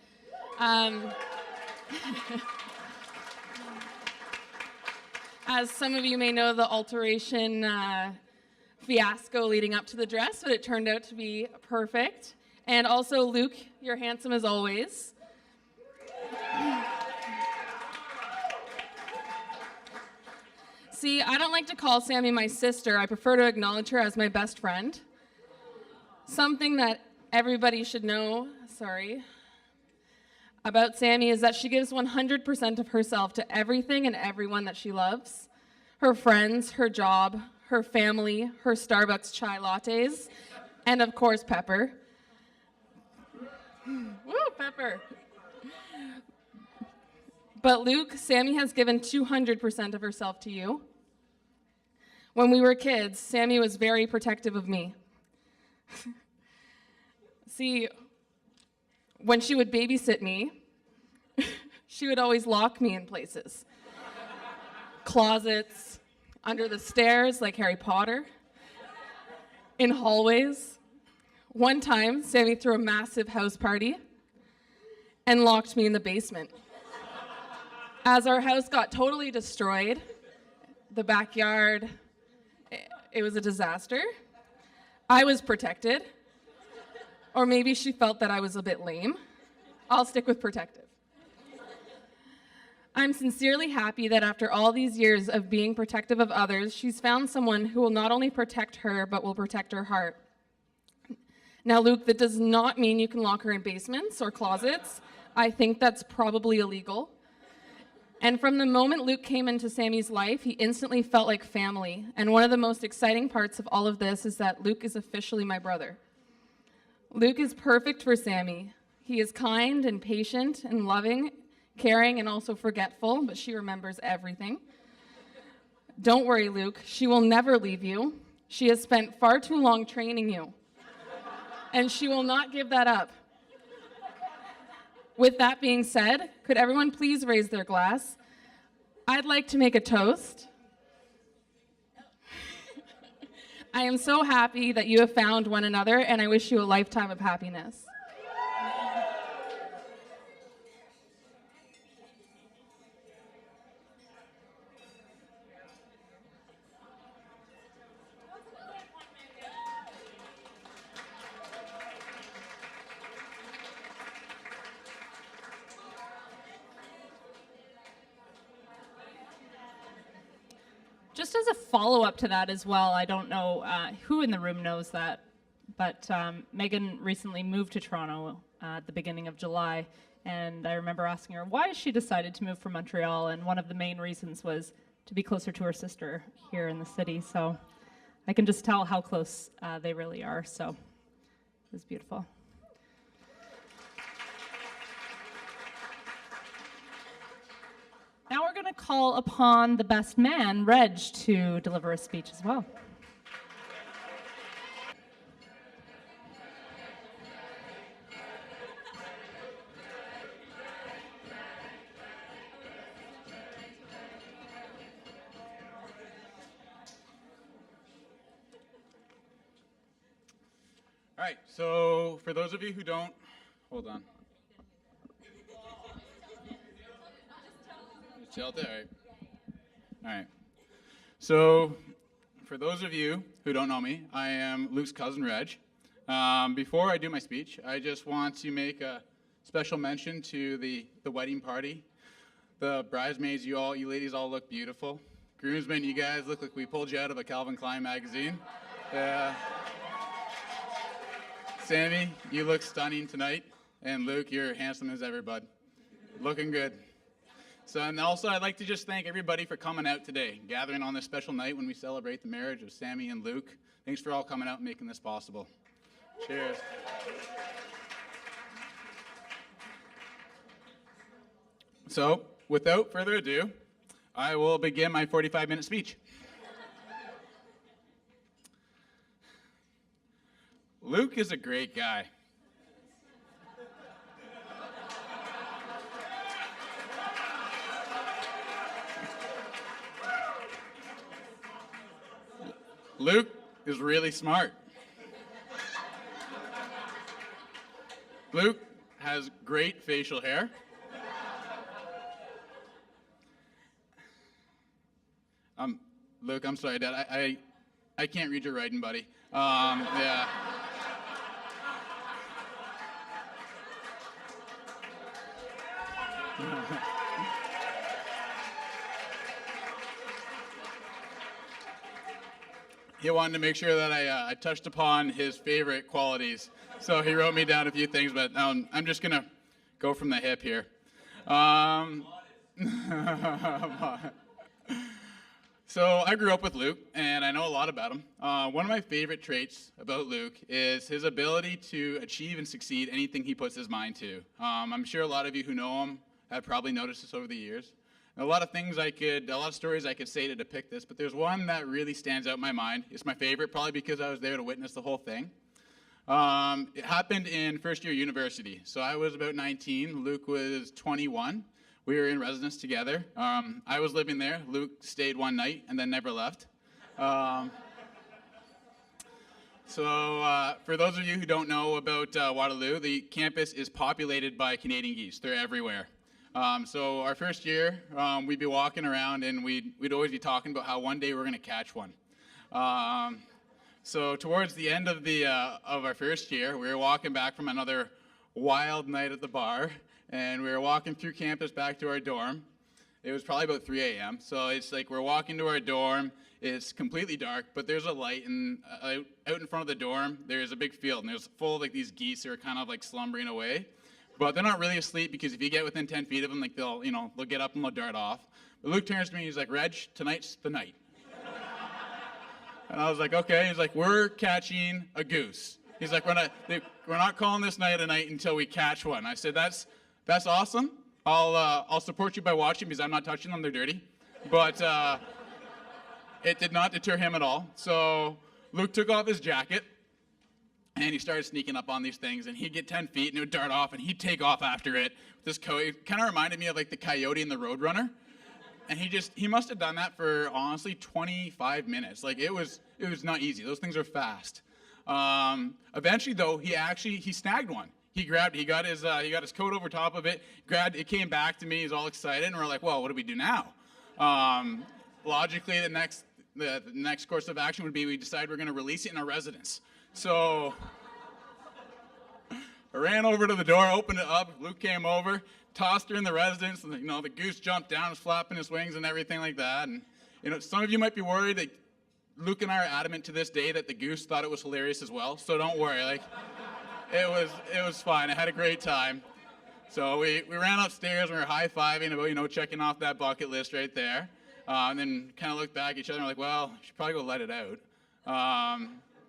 As some of you may know, the alteration fiasco leading up to the dress, but it turned out to be perfect. And also, Luke, you're handsome as always. See, I don't like to call Samie my sister. I prefer to acknowledge her as my best friend. Something that everybody should know, about Samie is that she gives 100% of herself to everything and everyone that she loves. Her friends, her job, her family, her Starbucks chai lattes, and of course, Pepper. Woo, Pepper. But Luke, Samie has given 200% of herself to you. When we were kids, Samie was very protective of me. See, when she would babysit me, she would always lock me in places. Closets, under the stairs like Harry Potter, in hallways. One time, Samie threw a massive house party and locked me in the basement. As our house got totally destroyed, the backyard, it was a disaster. I was protected. Or maybe she felt that I was a bit lame. I'll stick with protective. I'm sincerely happy that after all these years of being protective of others, she's found someone who will not only protect her, but will protect her heart. Now, Luke, that does not mean you can lock her in basements or closets. I think that's probably illegal. And from the moment Luke came into Samie's life, he instantly felt like family. And one of the most exciting parts of all of this is that Luke is officially my brother. Luke is perfect for Samie. He is kind and patient and loving, caring and also forgetful, but she remembers everything. Don't worry, Luke. She will never leave you. She has spent far too long training you, and she will not give that up. With that being said, could everyone please raise their glass? I'd like to make a toast. I am so happy that you have found one another, and I wish you a lifetime of happiness. Just as a follow-up to that as well, I don't know who in the room knows that, but Megan recently moved to Toronto at the beginning of July, and I remember asking her why she decided to move from Montreal, and one of the main reasons was to be closer to her sister here in the city. So I can just tell how close they really are, so it was beautiful. Now we're going to call upon the best man, Reg, to deliver a speech as well. All right, so for those of you who don't, hold on. Chill there. All right. So, for those of you who don't know me, I am Luke's cousin, Reg. Before I do my speech, I just want to make a Special mention to the wedding party. The bridesmaids, you ladies all look beautiful. Groomsmen, you guys look like we pulled you out of a Calvin Klein magazine. Yeah. Samie, you look stunning tonight. And Luke, you're handsome as ever, bud. Looking good. So, and also I'd like to just thank everybody for coming out today, gathering on this special night when we celebrate the marriage of Samie and Luke. Thanks for all coming out and making this possible. Cheers. So, without further ado, I will begin my 45-minute speech. Luke is a great guy. Luke is really smart. Luke has great facial hair. Luke, I'm sorry, Dad. I can't read your writing, buddy. Yeah. He wanted to make sure that I touched upon his favorite qualities. So he wrote me down a few things, but I'm just going to go from the hip here. So I grew up with Luke, and I know a lot about him. One of my favorite traits about Luke is his ability to achieve and succeed anything he puts his mind to. I'm sure a lot of you who know him have probably noticed this over the years. A lot of stories I could say to depict this, but there's one that really stands out in my mind. It's my favorite, probably because I was there to witness the whole thing. It happened in first year university. So I was about 19, Luke was 21. We were in residence together. I was living there. Luke stayed one night and then never left. So for those of you who don't know about Waterloo, the campus is populated by Canadian geese. They're everywhere. So our first year, we'd be walking around and we'd always be talking about how one day we're going to catch one. So towards the end of our first year, we were walking back from another wild night at the bar, and we were walking through campus back to our dorm. It was probably about 3 a.m. So it's like we're walking to our dorm. It's completely dark, but there's a light, and out in front of the dorm, there's a big field, and there's full of like these geese that are kind of like slumbering away. But they're not really asleep, because if you get within 10 feet of them, like they'll get up and they'll dart off. But Luke turns to me, he's like, "Reg, tonight's the night." And I was like, "Okay." He's like, "We're catching a goose." He's like, we're not calling this night a night until we catch one." I said, That's awesome. I'll support you by watching, because I'm not touching them, they're dirty. But it did not deter him at all. So Luke took off his jacket, and he started sneaking up on these things, and he'd get 10 feet, and it would dart off, and he'd take off after it. This coat, it kind of reminded me of like the coyote and the roadrunner. And he must have done that for, honestly, 25 minutes. Like, it was not easy. Those things are fast. Eventually, though, he snagged one. He got his coat over top of it, it came back to me, he's all excited, and we're like, "Well, what do we do now?" Logically, the next course of action would be we decide we're going to release it in our residence. So I ran over to the door, opened it up. Luke came over, tossed her in the residence, and the goose jumped down, was flapping his wings and everything like that. And some of you might be worried that Luke and I are adamant to this day that the goose thought it was hilarious as well. So don't worry, it was fine. I had a great time. So we ran upstairs, we were high-fiving about checking off that bucket list right there. And then kind of looked back at each other and we're like, "Well, we should probably go let it out."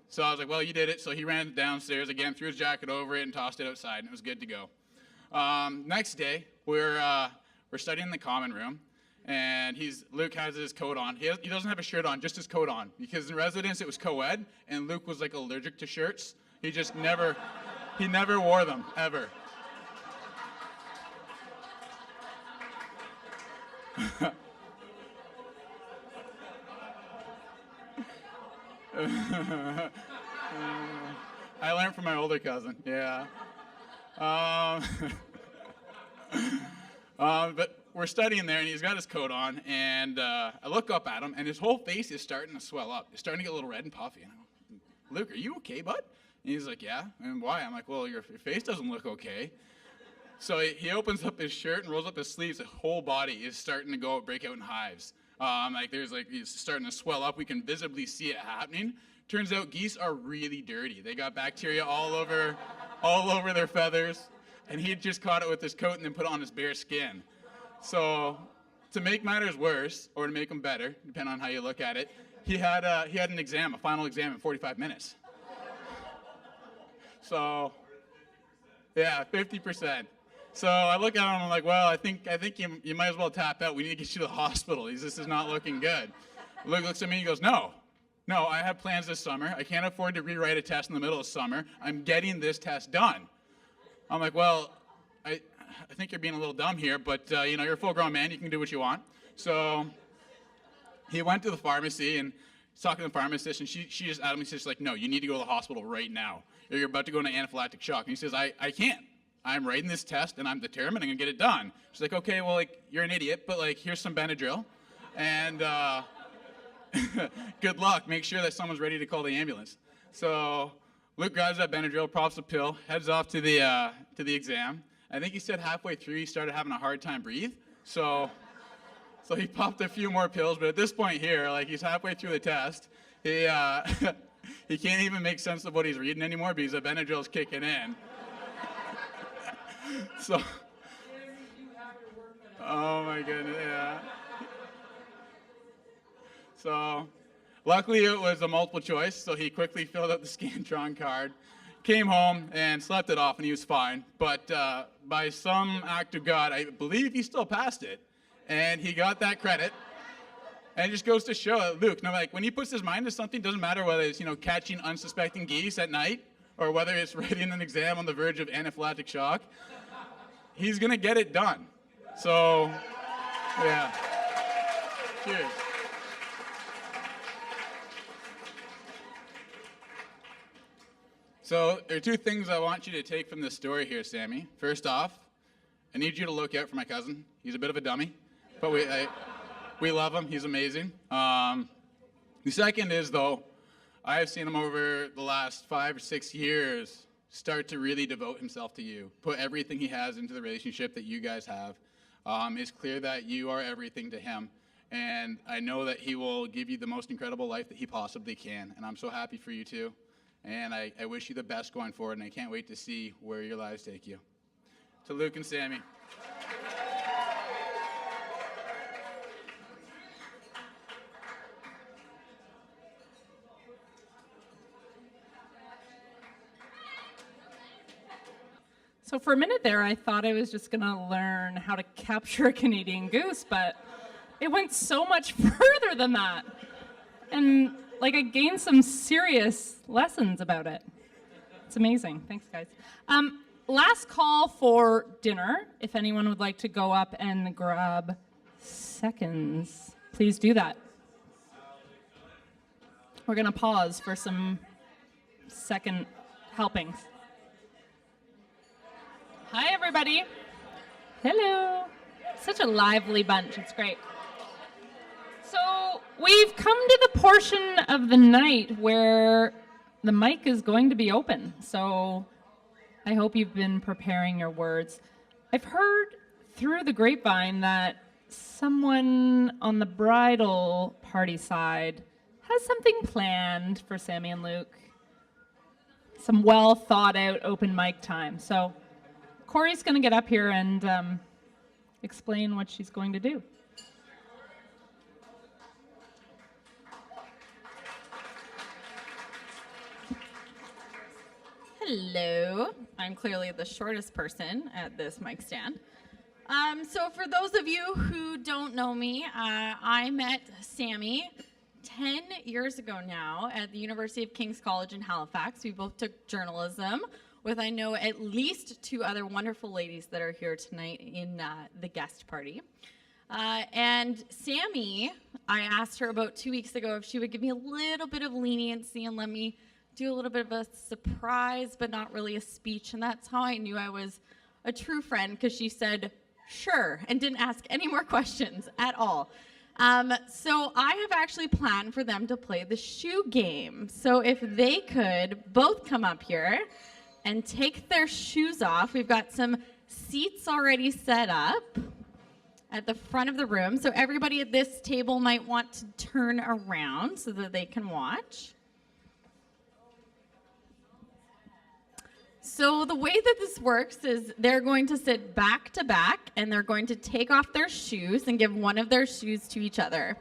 So I was like, "Well, you did it." So he ran downstairs again, threw his jacket over it, and tossed it outside, and it was good to go. Next day, we're studying in the common room, and Luke has his coat on. He doesn't have a shirt on, just his coat on, because in residence it was co-ed, and Luke was like allergic to shirts. He never wore them ever. I learned from my older cousin, yeah. But we're studying there, and he's got his coat on, and I look up at him, and his whole face is starting to swell up. It's starting to get a little red and puffy. And I go, "Luke, are you okay, bud?" And he's like, "Yeah." "And why?" I'm like, "Well, your face doesn't look okay." So he opens up his shirt and rolls up his sleeves. His whole body is starting to break out in hives. He's starting to swell up. We can visibly see it happening. Turns out geese are really dirty. They got bacteria all over their feathers. And he had just caught it with his coat and then put it on his bare skin. So to make matters worse, or to make them better, depending on how you look at it, he had an exam, a final exam in 45 minutes. So, yeah, 50%. So I look at him and I'm like, well, I think you might as well tap out. We need to get you to the hospital. This is not looking good. Luke looks at me and he goes, no, I have plans this summer. I can't afford to rewrite a test in the middle of summer. I'm getting this test done. I'm like, well, I think you're being a little dumb here, but you're a full-grown man. You can do what you want. So he went to the pharmacy and he's talking to the pharmacist, and she just adamantly says, like, no, you need to go to the hospital right now. You're about to go into anaphylactic shock. And he says, I can't. I'm writing this test, and I'm determined I'm going to get it done. She's like, okay, well, you're an idiot, but, here's some Benadryl, and good luck. Make sure that someone's ready to call the ambulance. So Luke grabs that Benadryl, pops a pill, heads off to the exam. I think he said halfway through he started having a hard time breathe. So he popped a few more pills, but at this point here, he's halfway through the test. He he can't even make sense of what he's reading anymore because the Benadryl's kicking in. So, oh my goodness, yeah. So, luckily it was a multiple choice, so he quickly filled out the Scantron card, came home and slept it off, and he was fine. But by some act of God, I believe he still passed it, and he got that credit. And it just goes to show that Luke, when he puts his mind to something, it doesn't matter whether it's, catching unsuspecting geese at night or whether it's writing an exam on the verge of anaphylactic shock, he's going to get it done. So, yeah. Cheers. So there are two things I want you to take from this story here, Samie. First off, I need you to look out for my cousin. He's a bit of a dummy, but we love him. He's amazing. The second is, though, I have seen him over the last 5 or 6 years start to really devote himself to you, put everything he has into the relationship that you guys have. It's clear that you are everything to him, and I know that he will give you the most incredible life that he possibly can, and I'm so happy for you too, and I wish you the best going forward, and I can't wait to see where your lives take you. To Luke and Samie. So for a minute there, I thought I was just going to learn how to capture a Canadian goose, but it went so much further than that. And I gained some serious lessons about it. It's amazing. Thanks, guys. Last call for dinner. If anyone would like to go up and grab seconds, please do that. We're going to pause for some second helpings. Hi, everybody. Hello. Such a lively bunch. It's great. So we've come to the portion of the night where the mic is going to be open. So I hope you've been preparing your words. I've heard through the grapevine that someone on the bridal party side has something planned for Samie and Luke. Some well thought out open mic time. So Corey's going to get up here and explain what she's going to do. Hello. I'm clearly the shortest person at this mic stand. So for those of you who don't know me, I met Samie 10 years ago now at the University of King's College in Halifax. We both took journalism with, I know, at least 2 other wonderful ladies that are here tonight in the guest party. And Samie, I asked her about 2 weeks ago if she would give me a little bit of leniency and let me do a little bit of a surprise, but not really a speech. And that's how I knew I was a true friend, because she said, sure, and didn't ask any more questions at all. So I have actually planned for them to play the shoe game. So if they could both come up here and take their shoes off. We've got some seats already set up at the front of the room. So everybody at this table might want to turn around so that they can watch. So the way that this works is they're going to sit back to back and they're going to take off their shoes and give one of their shoes to each other.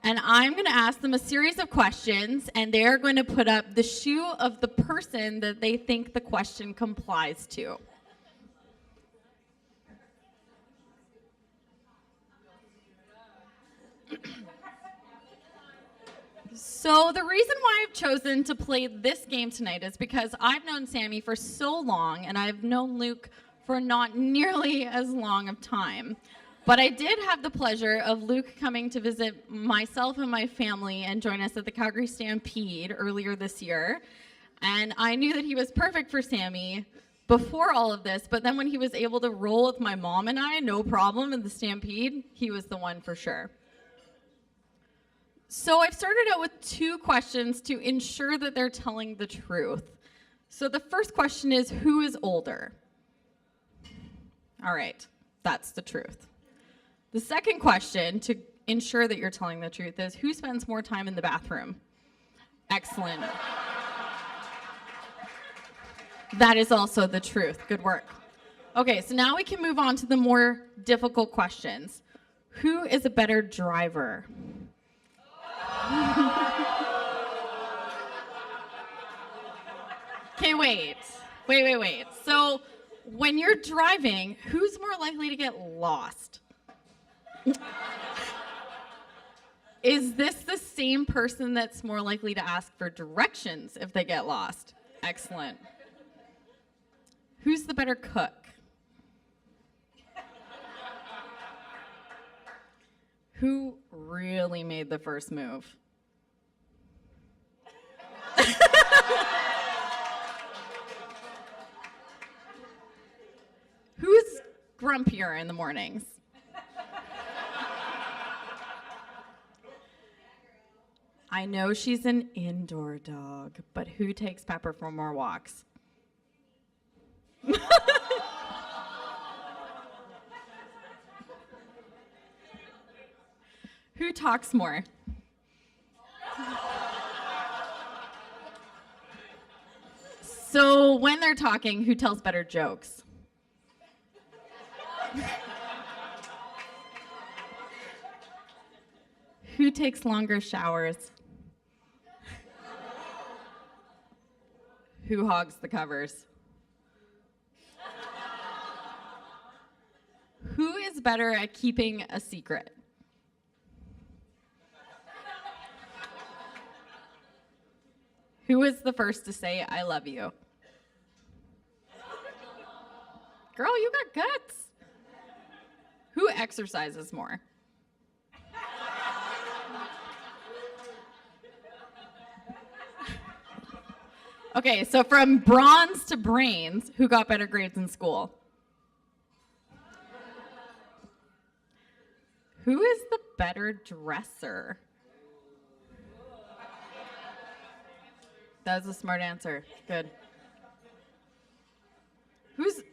And I'm going to ask them a series of questions, and they're going to put up the shoe of the person that they think the question complies to. So the reason why I've chosen to play this game tonight is because I've known Samie for so long, and I've known Luke for not nearly as long of time. But I did have the pleasure of Luke coming to visit myself and my family and join us at the Calgary Stampede earlier this year. And I knew that he was perfect for Samie before all of this, but then when he was able to roll with my mom and I, no problem, in the Stampede, he was the one for sure. So I've started out with 2 questions to ensure that they're telling the truth. So the first question is, who is older? All right, that's the truth. The second question, to ensure that you're telling the truth, is who spends more time in the bathroom? Excellent. That is also the truth. Good work. Okay, so now we can move on to the more difficult questions. Who is a better driver? Okay, wait. So when you're driving, who's more likely to get lost? Is this the same person that's more likely to ask for directions if they get lost? Excellent. Who's the better cook? Who really made the first move? Who's grumpier in the mornings? I know she's an indoor dog, but who takes Pepper for more walks? Who talks more? So when they're talking, who tells better jokes? Who takes longer showers? Who hogs the covers? Who is better at keeping a secret? Who is the first to say, I love you? Girl, you got guts. Who exercises more? Okay, so from bronze to brains, who got better grades in school? Who is the better dresser? That was a smart answer. Good. Who is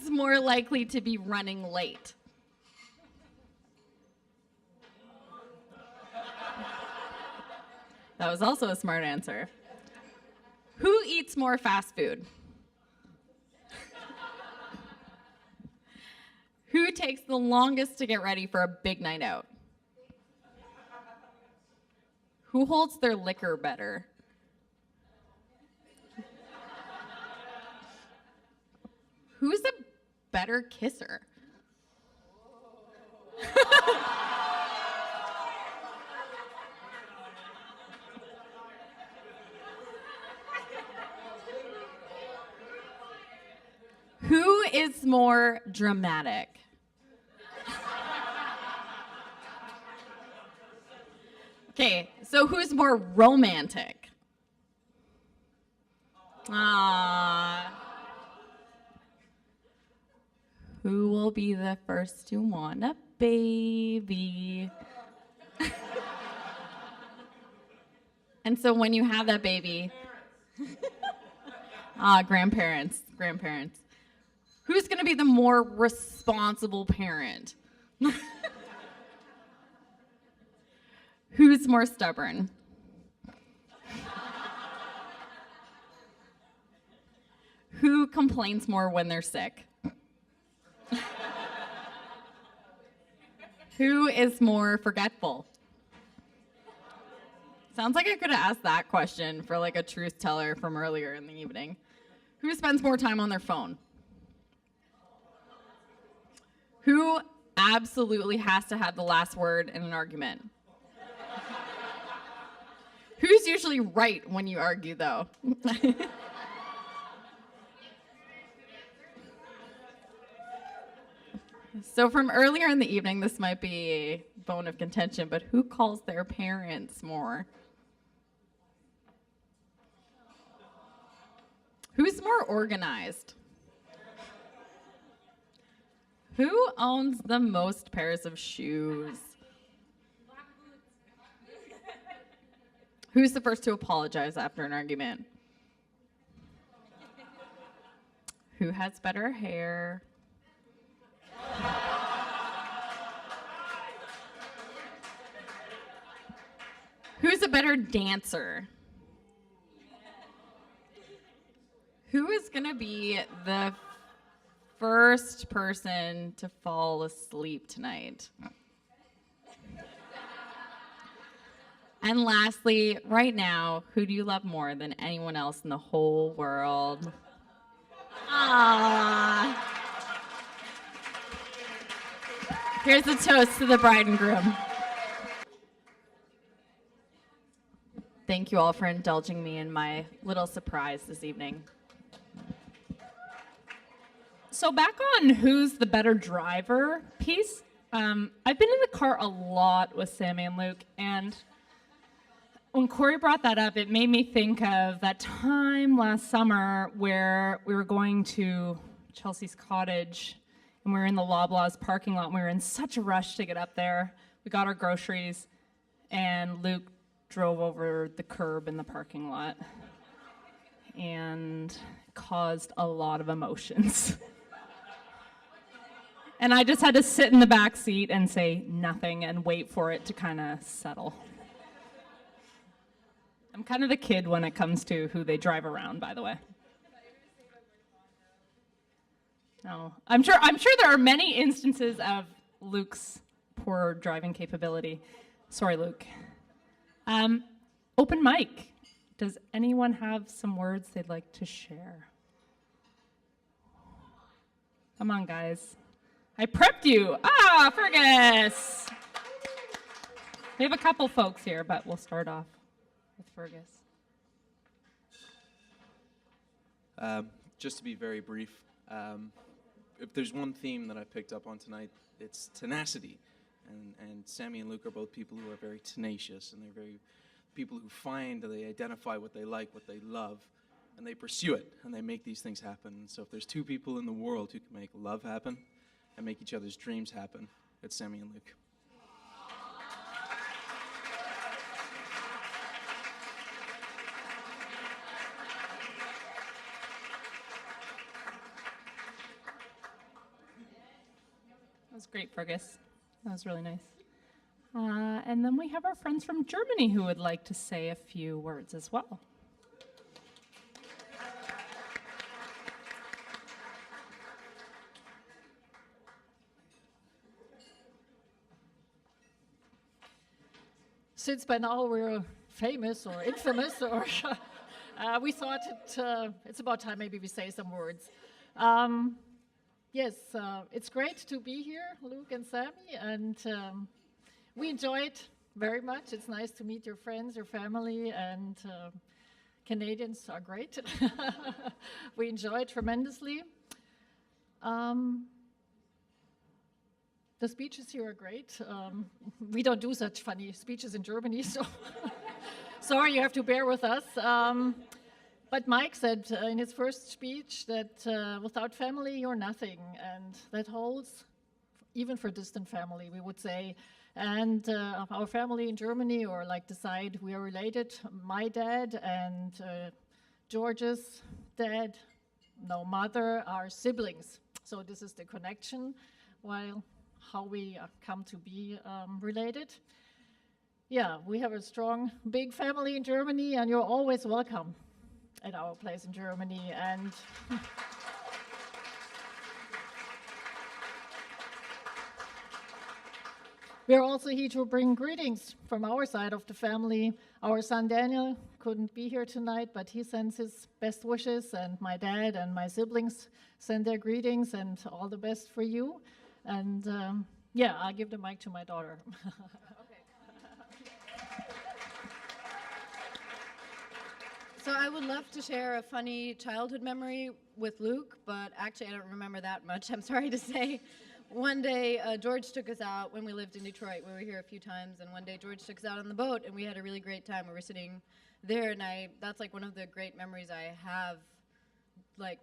more likely to be running late? That was also a smart answer. Who eats more fast food? Who takes the longest to get ready for a big night out? Who holds their liquor better? Who's a better kisser? Who is more dramatic? Okay, so who's more romantic? Who will be the first to want a baby? And so when you have that baby, Grandparents. Who's going to be the more responsible parent? Who's more stubborn? Who complains more when they're sick? Who is more forgetful? Sounds like I could have asked that question for like a truth teller from earlier in the evening. Who spends more time on their phone? Who absolutely has to have the last word in an argument? Who's usually right when you argue, though? So from earlier in the evening, this might be a bone of contention, but who calls their parents more? Who's more organized? Who owns the most pairs of shoes? Who's the first to apologize after an argument? Who has better hair? Who's a better dancer? Who is going to be the first person to fall asleep tonight? And lastly, right now, who do you love more than anyone else in the whole world? Ah. Here's a toast to the bride and groom. Thank you all for indulging me in my little surprise this evening. So back on who's the better driver piece, I've been in the car a lot with Samie and Luke, and when Corey brought that up, it made me think of that time last summer where we were going to Chelsea's cottage, and we were in the Loblaws parking lot, and we were in such a rush to get up there. We got our groceries, and Luke drove over the curb in the parking lot and caused a lot of emotions. And I just had to sit in the back seat and say nothing and wait for it to kind of settle. I'm kind of the kid when it comes to who they drive around, by the way. No, I'm sure there are many instances of Luke's poor driving capability. Sorry, Luke. Open mic. Does anyone have some words they'd like to share? Come on, guys. I prepped you. Fergus. We have a couple folks here, but we'll start off with Fergus. Just to be very brief, if there's one theme that I picked up on tonight, it's tenacity. And Samie and Luke are both people who are very tenacious, and they're very people who find that they identify what they like, what they love, and they pursue it, and they make these things happen. And so if there's two people in the world who can make love happen and make each other's dreams happen, it's Samie and Luke. That was great, Fergus. That was really nice. And then we have our friends from Germany who would like to say a few words as well. Since by now we're famous or infamous, or we thought it's about time maybe we say some words. Yes, it's great to be here, Luke and Samie, and we enjoy it very much. It's nice to meet your friends, your family, and Canadians are great. We enjoy it tremendously. The speeches here are great. We don't do such funny speeches in Germany, so sorry, you have to bear with us. But Mike said in his first speech that without family, you're nothing, and that holds even for distant family, we would say. And our family in Germany, or like the side we are related, my dad and George's dad, no mother, are siblings. So this is the connection, while how we come to be related. Yeah, we have a strong, big family in Germany, and you're always welcome at our place in Germany. And we're also here to bring greetings from our side of the family. Our son Daniel couldn't be here tonight, but he sends his best wishes, and my dad and my siblings send their greetings and all the best for you. And yeah, I'll give the mic to my daughter. So I would love to share a funny childhood memory with Luke, but actually I don't remember that much, I'm sorry to say. One day, George took us out when we lived in Detroit. We were here a few times, and one day George took us out on the boat, and we had a really great time. We were sitting there, and that's like one of the great memories I have, like,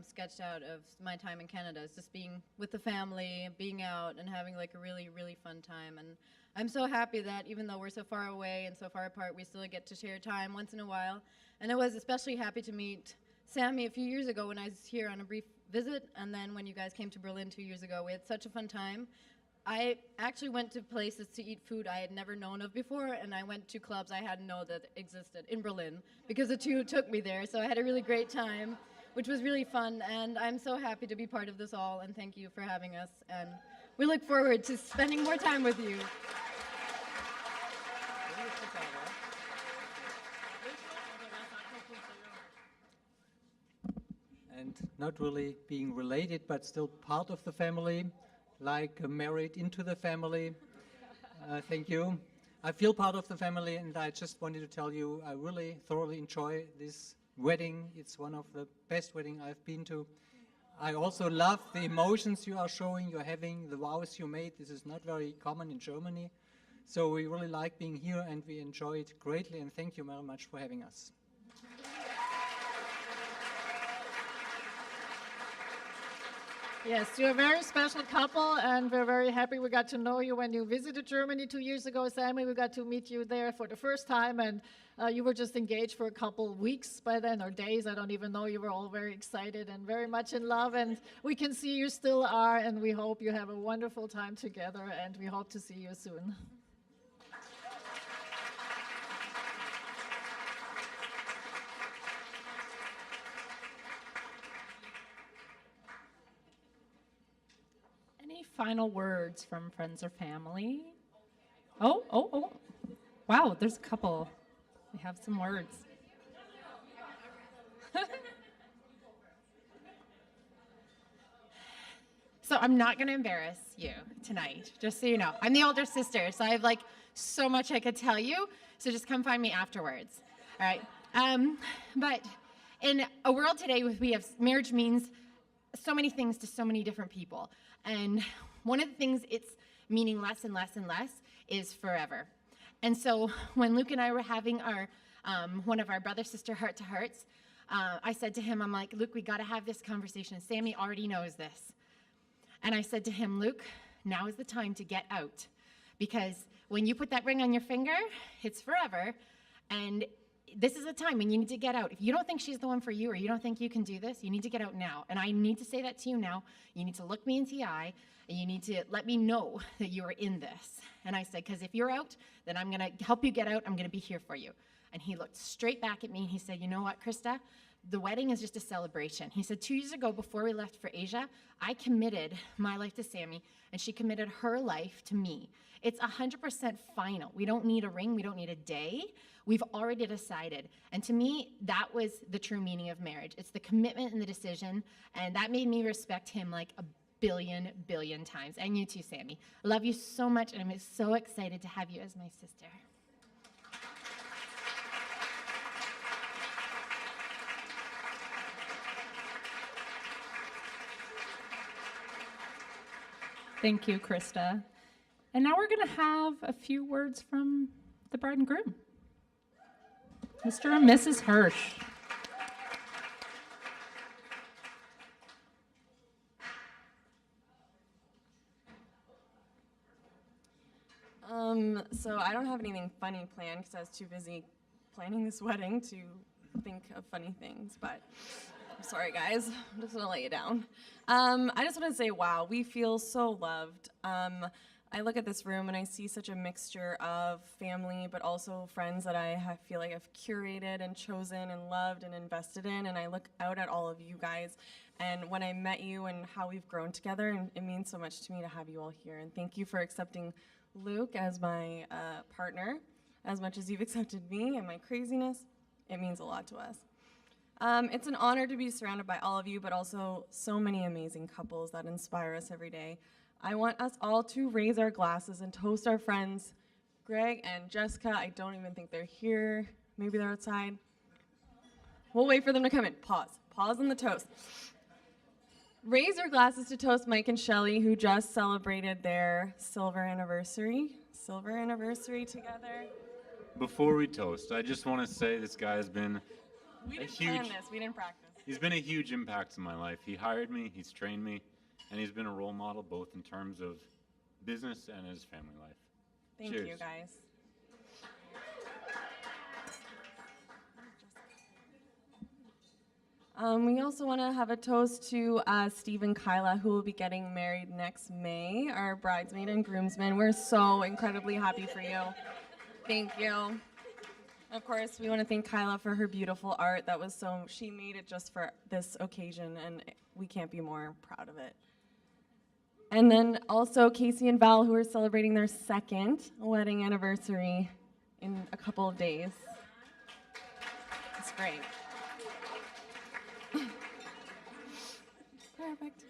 sketched out of my time in Canada, is just being with the family, being out, and having like a really, really fun time. And I'm so happy that even though we're so far away and so far apart, we still get to share time once in a while. And I was especially happy to meet Samie a few years ago when I was here on a brief visit, and then when you guys came to Berlin 2 years ago. We had such a fun time. I actually went to places to eat food I had never known of before, and I went to clubs I hadn't known that existed in Berlin because the two took me there. So I had a really great time, which was really fun, and I'm so happy to be part of this all, and thank you for having us, and we look forward to spending more time with you. And not really being related, but still part of the family, like married into the family. Thank you. I feel part of the family, and I just wanted to tell you I really thoroughly enjoy this wedding. It's one of the best weddings I've been to. I also love the emotions you are showing, you're having, the vows you made. This is not very common in Germany. So we really like being here, and we enjoy it greatly, and thank you very much for having us. Yes, you're a very special couple, and we're very happy we got to know you when you visited Germany 2 years ago, Samie. We got to meet you there for the first time, and you were just engaged for a couple weeks by then, or days, I don't even know. You were all very excited and very much in love, and we can see you still are, and we hope you have a wonderful time together, and we hope to see you soon. Final words from friends or family? Oh. Wow, there's a couple. We have some words. So I'm not going to embarrass you tonight, just so you know. I'm the older sister, so I have like so much I could tell you, so just come find me afterwards. All right. But in a world today, we have marriage means so many things to so many different people. And one of the things it's meaning less and less and less is forever. And so when Luke and I were having our one of our brother-sister heart-to-hearts, I said to him, I'm like, Luke, we got to have this conversation. Samie already knows this. And I said to him, Luke, now is the time to get out. Because when you put that ring on your finger, it's forever. And this is a time when you need to get out. If you don't think she's the one for you, or you don't think you can do this, you need to get out now. And I need to say that to you now. You need to look me into the eye, and you need to let me know that you are in this. And I said, because if you're out, then I'm going to help you get out. I'm going to be here for you. And he looked straight back at me, and he said, you know what, Crista? The wedding is just a celebration. He said, 2 years ago, before we left for Asia, I committed my life to Samie, and she committed her life to me. It's 100% final. We don't need a ring. We don't need a day. We've already decided. And to me, that was the true meaning of marriage. It's the commitment and the decision, and that made me respect him like a billion times. And you too, Samie. I love you so much, and I'm so excited to have you as my sister. Thank you, Crista. And now we're going to have a few words from the bride and groom. Mr. and Mrs. Hirsch. So I don't have anything funny planned because I was too busy planning this wedding to think of funny things, but I'm sorry, guys. I'm just gonna lay you down. I just want to say, wow, we feel so loved. I look at this room and I see such a mixture of family, but also friends that feel like I've curated and chosen and loved and invested in. And I look out at all of you guys, and when I met you and how we've grown together, and it means so much to me to have you all here. And thank you for accepting Luke as my partner, as much as you've accepted me and my craziness. It means a lot to us. It's an honor to be surrounded by all of you, but also so many amazing couples that inspire us every day. I want us all to raise our glasses and toast our friends, Greg and Jessica. I don't even think they're here. Maybe they're outside. We'll wait for them to come in. Pause. Pause on the toast. Raise your glasses to toast Mike and Shelley, who just celebrated their silver anniversary. Silver anniversary together. Before we toast, I just want to say this guy has been We didn't plan this. We didn't practice. He's been a huge impact in my life. He hired me, he's trained me, and he's been a role model both in terms of business and his family life. Thank Cheers. you, guys. We also want to have a toast to Steve and Kyla, who will be getting married next May, our bridesmaid and groomsmen. We're so incredibly happy for you. Thank you. Of course, we want to thank Kyla for her beautiful art. She made it just for this occasion, and we can't be more proud of it. And then also Casey and Val, who are celebrating their second wedding anniversary in a couple of days. It's great. Perfect.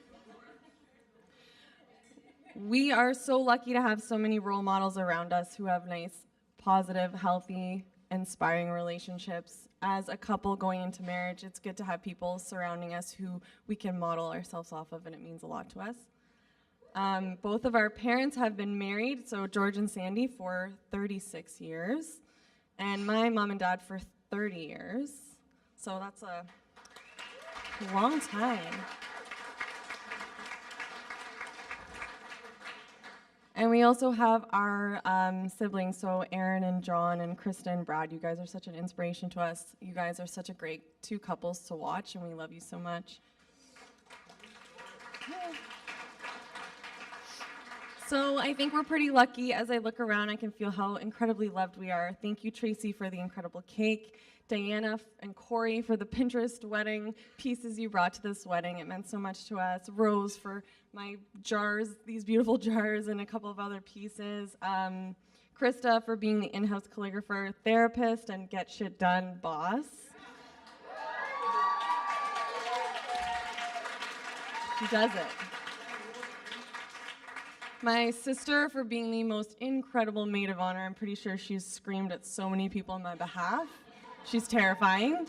We are so lucky to have so many role models around us who have nice, positive, healthy, inspiring relationships. As a couple going into marriage, it's good to have people surrounding us who we can model ourselves off of, and it means a lot to us. Both of our parents have been married, so George and Sandy, for 36 years, and my mom and dad for 30 years. So that's a long time. And we also have our siblings, so Erin and John and Crista and Brad. You guys are such an inspiration to us. You guys are such a great two couples to watch, and we love you so much. So I think we're pretty lucky. As I look around, I can feel how incredibly loved we are. Thank you, Tracy, for the incredible cake. Diana and Corey for the Pinterest wedding pieces you brought to this wedding. It meant so much to us. Rose for my jars, these beautiful jars, and a couple of other pieces. Crista for being the in-house calligrapher, therapist, and get shit done boss. She does it. My sister for being the most incredible maid of honor. I'm pretty sure she's screamed at so many people on my behalf. She's terrifying.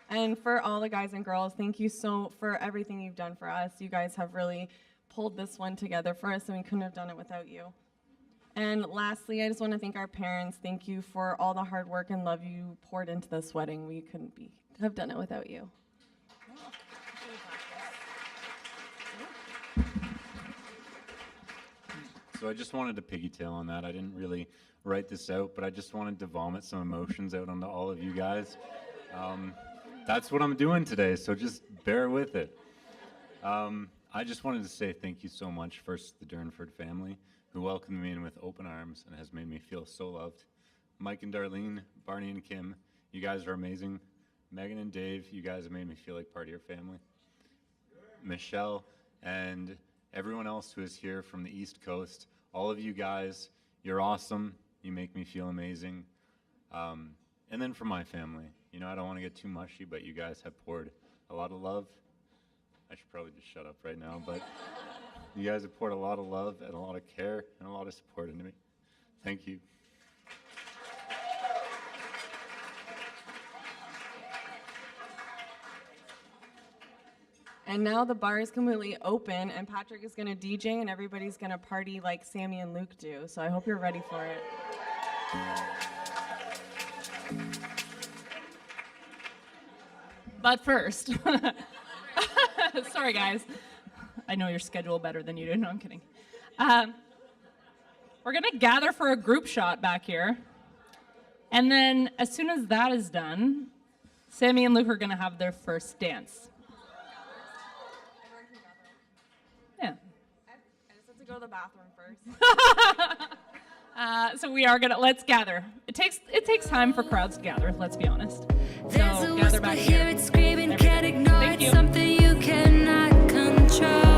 And for all the guys and girls, thank you so for everything you've done for us. You guys have really pulled this one together for us, and we couldn't have done it without you. And lastly, I just want to thank our parents. Thank you for all the hard work and love you poured into this wedding. We couldn't have done it without you. So I just wanted to piggytail on that. I didn't really write this out, but I just wanted to vomit some emotions out onto all of you guys. That's what I'm doing today, so just bear with it. I just wanted to say thank you so much, first to the Durnford family, who welcomed me in with open arms and has made me feel so loved. Mike and Darlene, Barney and Kim, you guys are amazing. Megan and Dave, you guys have made me feel like part of your family. Michelle and everyone else who is here from the East Coast, all of you guys, you're awesome. You make me feel amazing. And then for my family, you know, I don't want to get too mushy, but you guys have poured a lot of love. I should probably just shut up right now, but you guys have poured a lot of love and a lot of care and a lot of support into me. Thank you. And now the bar is completely open, and Patrick is going to DJ, and everybody's going to party like Samie and Luke do. So I hope you're ready for it. But first, sorry guys, I know your schedule better than you do. No, I'm kidding. We're gonna gather for a group shot back here. And then as soon as that is done, Samie and Luke are gonna have their first dance. Yeah. I just have to go to the bathroom first. So we are gonna, let's gather. It takes time for crowds to gather, let's be honest. There's So a gather whisper back here, here. it's screaming, can't ignore Thank it, you. something you cannot control.